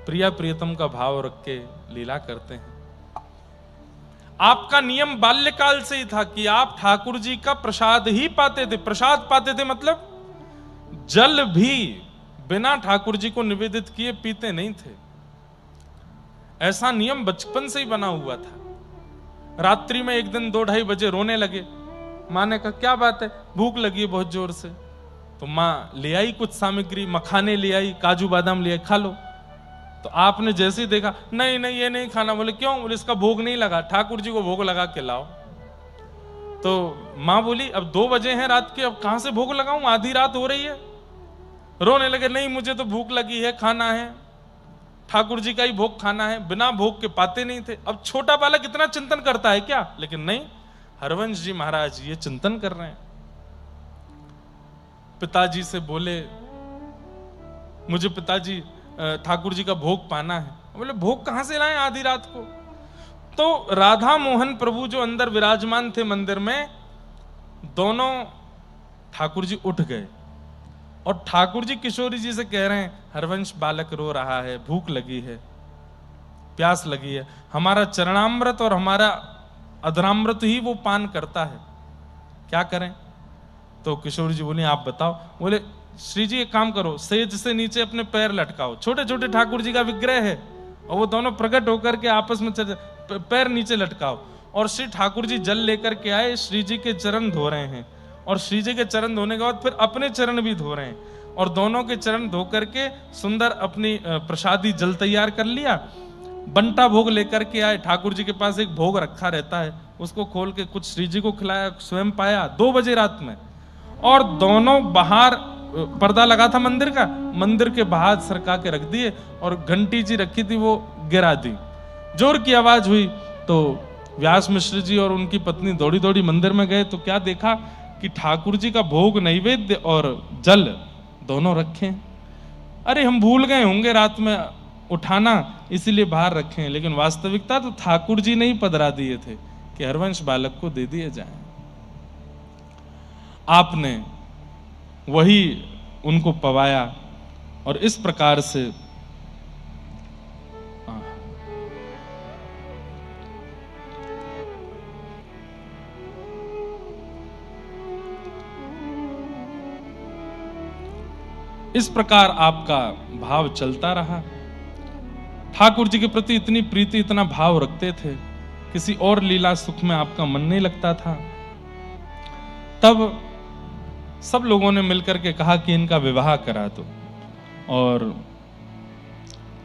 प्रिया प्रियतम का भाव रख के लीला करते हैं। आपका नियम बाल्यकाल से ही था कि आप ठाकुर जी का प्रसाद ही पाते थे। प्रसाद पाते थे मतलब जल भी बिना ठाकुर जी को निवेदित किए पीते नहीं थे। ऐसा नियम बचपन से ही बना हुआ था। रात्रि में एक दिन 2-2:30 बजे रोने लगे। माँ ने कहा क्या बात है? भूख लगी है बहुत जोर से। तो माँ ले आई कुछ सामग्री, मखाने ले आई, काजू बादाम ले आई, खा लो। तो आपने जैसे ही देखा, नहीं नहीं ये नहीं खाना। बोले क्यों? बोले इसका भोग नहीं लगा, ठाकुर जी को भोग लगा के लाओ। तो माँ बोली अब 2 बजे हैं रात के, अब कहां से भोग लगाऊं, आधी रात हो रही है। रोने लगे, नहीं मुझे तो भूख लगी है, खाना है, ठाकुर जी का ही भोग खाना है। बिना भोग के पाते नहीं थे। अब छोटा बालक इतना चिंतन करता है क्या? लेकिन नहीं, हरवंश जी महाराज ये चिंतन कर रहे हैं। पिताजी से बोले, मुझे पिताजी ठाकुर जी का भोग पाना है। बोले भोग कहां से लाएं आधी रात को? तो राधा मोहन प्रभु जो अंदर विराजमान थे मंदिर में, दोनों ठाकुर जी उठ गए और ठाकुर जी किशोरी जी से कह रहे हैं, हरवंश बालक रो रहा है, भूख लगी है, प्यास लगी है, हमारा चरणामृत और हमारा अधरामृत ही वो पान करता है, क्या करें? तो किशोर जी बोले आप बताओ। बोले श्री जी एक काम करो, सेज से नीचे अपने पैर लटकाओ। छोटे छोटे ठाकुर जी का विग्रह है और वो दोनों प्रकट होकर के आपस में पैर नीचे लटकाओ। और श्री ठाकुर जी जल लेकर के आए, श्री जी के चरण धो रहे हैं और श्री जी के चरण धोने के बाद फिर अपने चरण भी धो रहे हैं और दोनों के चरण धो करके सुंदर अपनी प्रसादी जल तैयार कर लिया। बंटा भोग लेकर के आए। ठाकुर जी के पास एक भोग रखा रहता है, उसको खोल के कुछ श्री जी को खिलाया, स्वयं पाया 2 बजे रात में। और दोनों बाहर पर्दा लगा था मंदिर का, मंदिर के बाहर सरका के रख दिए और घंटी जी रखी थी वो गिरा दी। जोर की आवाज हुई तो व्यास मिश्र जी और उनकी पत्नी दौड़ी दौड़ी मंदिर में गए। तो क्या देखा कि ठाकुर जी का भोग नैवेद्य और जल दोनों रखे। अरे हम भूल गए होंगे रात में उठाना, इसीलिए बाहर रखे हैं। लेकिन वास्तविकता तो ठाकुर जी ने ही पधरा दिए थे कि हरवंश बालक को दे दिए जाएं। आपने वही उनको पवाया और इस प्रकार से इस प्रकार आपका भाव चलता रहा। ठाकुर जी के प्रति इतनी प्रीति, इतना भाव रखते थे, किसी और लीला सुख में आपका मन नहीं लगता था। तब सब लोगों ने मिलकर के कहा कि इनका विवाह करा दो। और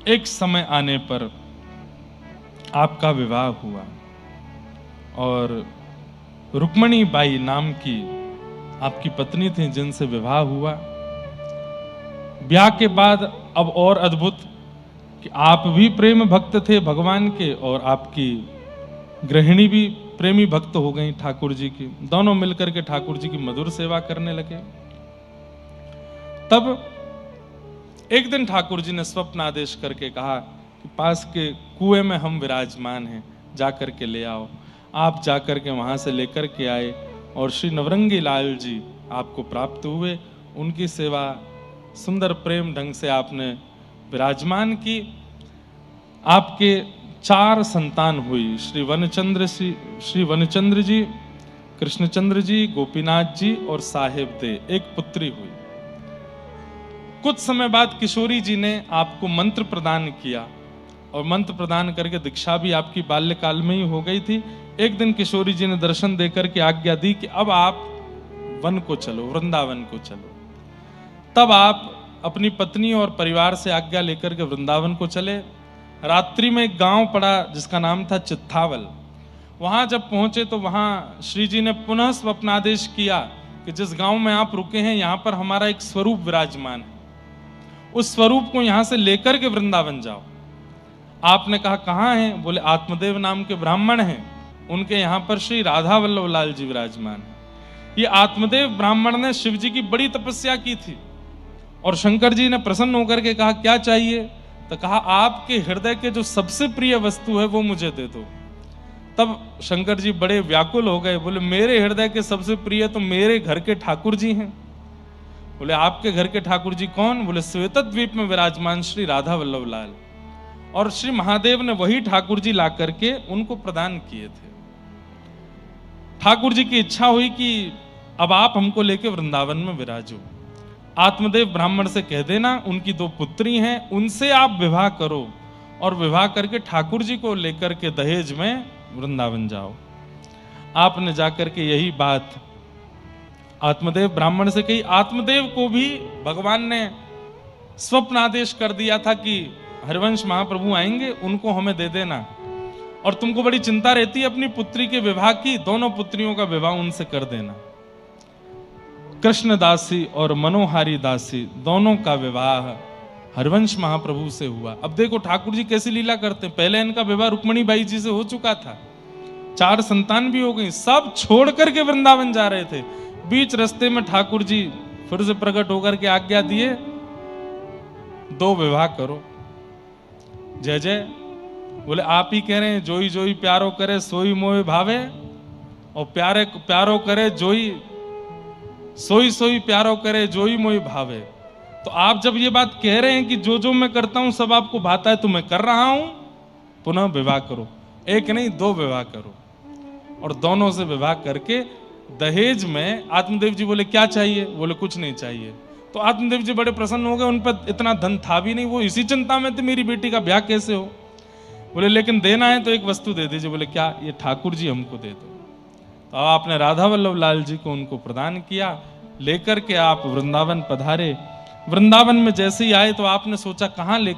एक समय आने पर आपका विवाह हुआ और रुक्मणी बाई नाम की आपकी पत्नी थी जिनसे विवाह हुआ। ब्याह के बाद अब और अद्भुत कि आप भी प्रेम भक्त थे भगवान के और आपकी गृहिणी भी प्रेमी भक्त हो गई ठाकुर जी की। दोनों मिलकर के ठाकुर जी की मधुर सेवा करने लगे। तब एक दिन ठाकुर जी ने स्वप्न आदेश करके कहा कि पास के कुएं में हम विराजमान हैं, जाकर के ले आओ। आप जाकर के वहां से लेकर के आए और श्री नवरंगी लाल जी आपको प्राप्त हुए। उनकी सेवा सुंदर प्रेम ढंग से आपने विराजमान की। आपके 4 संतान हुई, श्री वनचंद्र जी, कृष्णचंद्र जी, गोपीनाथ जी और साहेब दे। एक पुत्री हुई। कुछ समय बाद किशोरी जी ने आपको मंत्र प्रदान किया और मंत्र प्रदान करके दीक्षा भी आपकी बाल्यकाल में ही हो गई थी। एक दिन किशोरी जी ने दर्शन देकर के आज्ञा दी कि अब आप वन को चलो, वृंदावन को चलो। तब आप अपनी पत्नी और परिवार से आज्ञा लेकर के वृंदावन को चले। रात्रि में एक गांव पड़ा जिसका नाम था चित्तावल। वहां जब पहुंचे तो वहां श्री जी ने पुनः स्वप्नादेश किया कि जिस गांव में आप रुके हैं यहां पर हमारा एक स्वरूप विराजमान है, उस स्वरूप को यहां से लेकर के वृंदावन जाओ। आपने कहा कहां हैं? बोले आत्मदेव नाम के ब्राह्मण हैं, उनके यहां पर श्री राधा वल्लभ लाल जी विराजमान है। ये आत्मदेव ब्राह्मण ने शिव जी की बड़ी तपस्या की थी और शंकर जी ने प्रसन्न होकर के कहा क्या चाहिए? तो कहा आपके हृदय के जो सबसे प्रिय वस्तु है वो मुझे दे दो। तब शंकर जी बड़े व्याकुल हो गए। बोले मेरे हृदय के सबसे प्रिय तो मेरे घर के ठाकुर जी हैं। बोले आपके घर के ठाकुर जी कौन? बोले श्वेत द्वीप में विराजमान श्री राधा वल्लभ लाल। और श्री महादेव ने वही ठाकुर जी ला करके उनको प्रदान किए थे। ठाकुर जी की इच्छा हुई कि अब आप हमको लेके वृंदावन में विराजो। आत्मदेव ब्राह्मण से कह देना उनकी 2 पुत्री हैं, उनसे आप विवाह करो और विवाह करके ठाकुर जी को लेकर के दहेज में वृंदावन जाओ। आपने जाकर के यही बात आत्मदेव ब्राह्मण से कही। आत्मदेव को भी भगवान ने स्वप्न आदेश कर दिया था कि हरिवंश महाप्रभु आएंगे, उनको हमें दे देना। और तुमको बड़ी चिंता रहती है अपनी पुत्री के विवाह की, दोनों पुत्रियों का विवाह उनसे कर देना। कृष्ण दासी और मनोहारी दासी दोनों का विवाह हरिवंश महाप्रभु से हुआ। अब देखो ठाकुर जी कैसी लीला करते हैं। पहले इनका विवाह रुक्मणी बाई जी से हो चुका था, 4 संतान भी हो गई, सब छोड़ करके वृंदावन जा रहे थे। बीच रास्ते में ठाकुर जी फिर से प्रकट होकर के आज्ञा दिए 2 विवाह करो। जय जय। बोले आप ही कह रहे हैं जोई जोई प्यारो करे सोई मोए भावे, और प्यारे प्यारो करे जोई सोई सोई प्यारो करे जोई मोई भावे। तो आप जब ये बात कह रहे हैं कि जो जो मैं करता हूं सब आपको भाता है तो मैं कर रहा हूं, पुनः विवाह करो। 1 नहीं 2 विवाह करो। और दोनों से विवाह करके दहेज में आत्मदेव जी बोले क्या चाहिए? बोले कुछ नहीं चाहिए। तो आत्मदेव जी बड़े प्रसन्न हो गए, उन पर इतना धन था भी नहीं, वो इसी चिंता में थे मेरी बेटी का ब्याह कैसे हो। बोले लेकिन देना है तो एक वस्तु दे दीजिए। बोले क्या? ये ठाकुर जी हमको दे दो। तो आपने राधा वल्लभ लाल जी को उनको प्रदान किया। लेकर के आप वृंदावन पधारे। वृंदावन में जैसे ही आए तो आपने सोचा कहां लेकर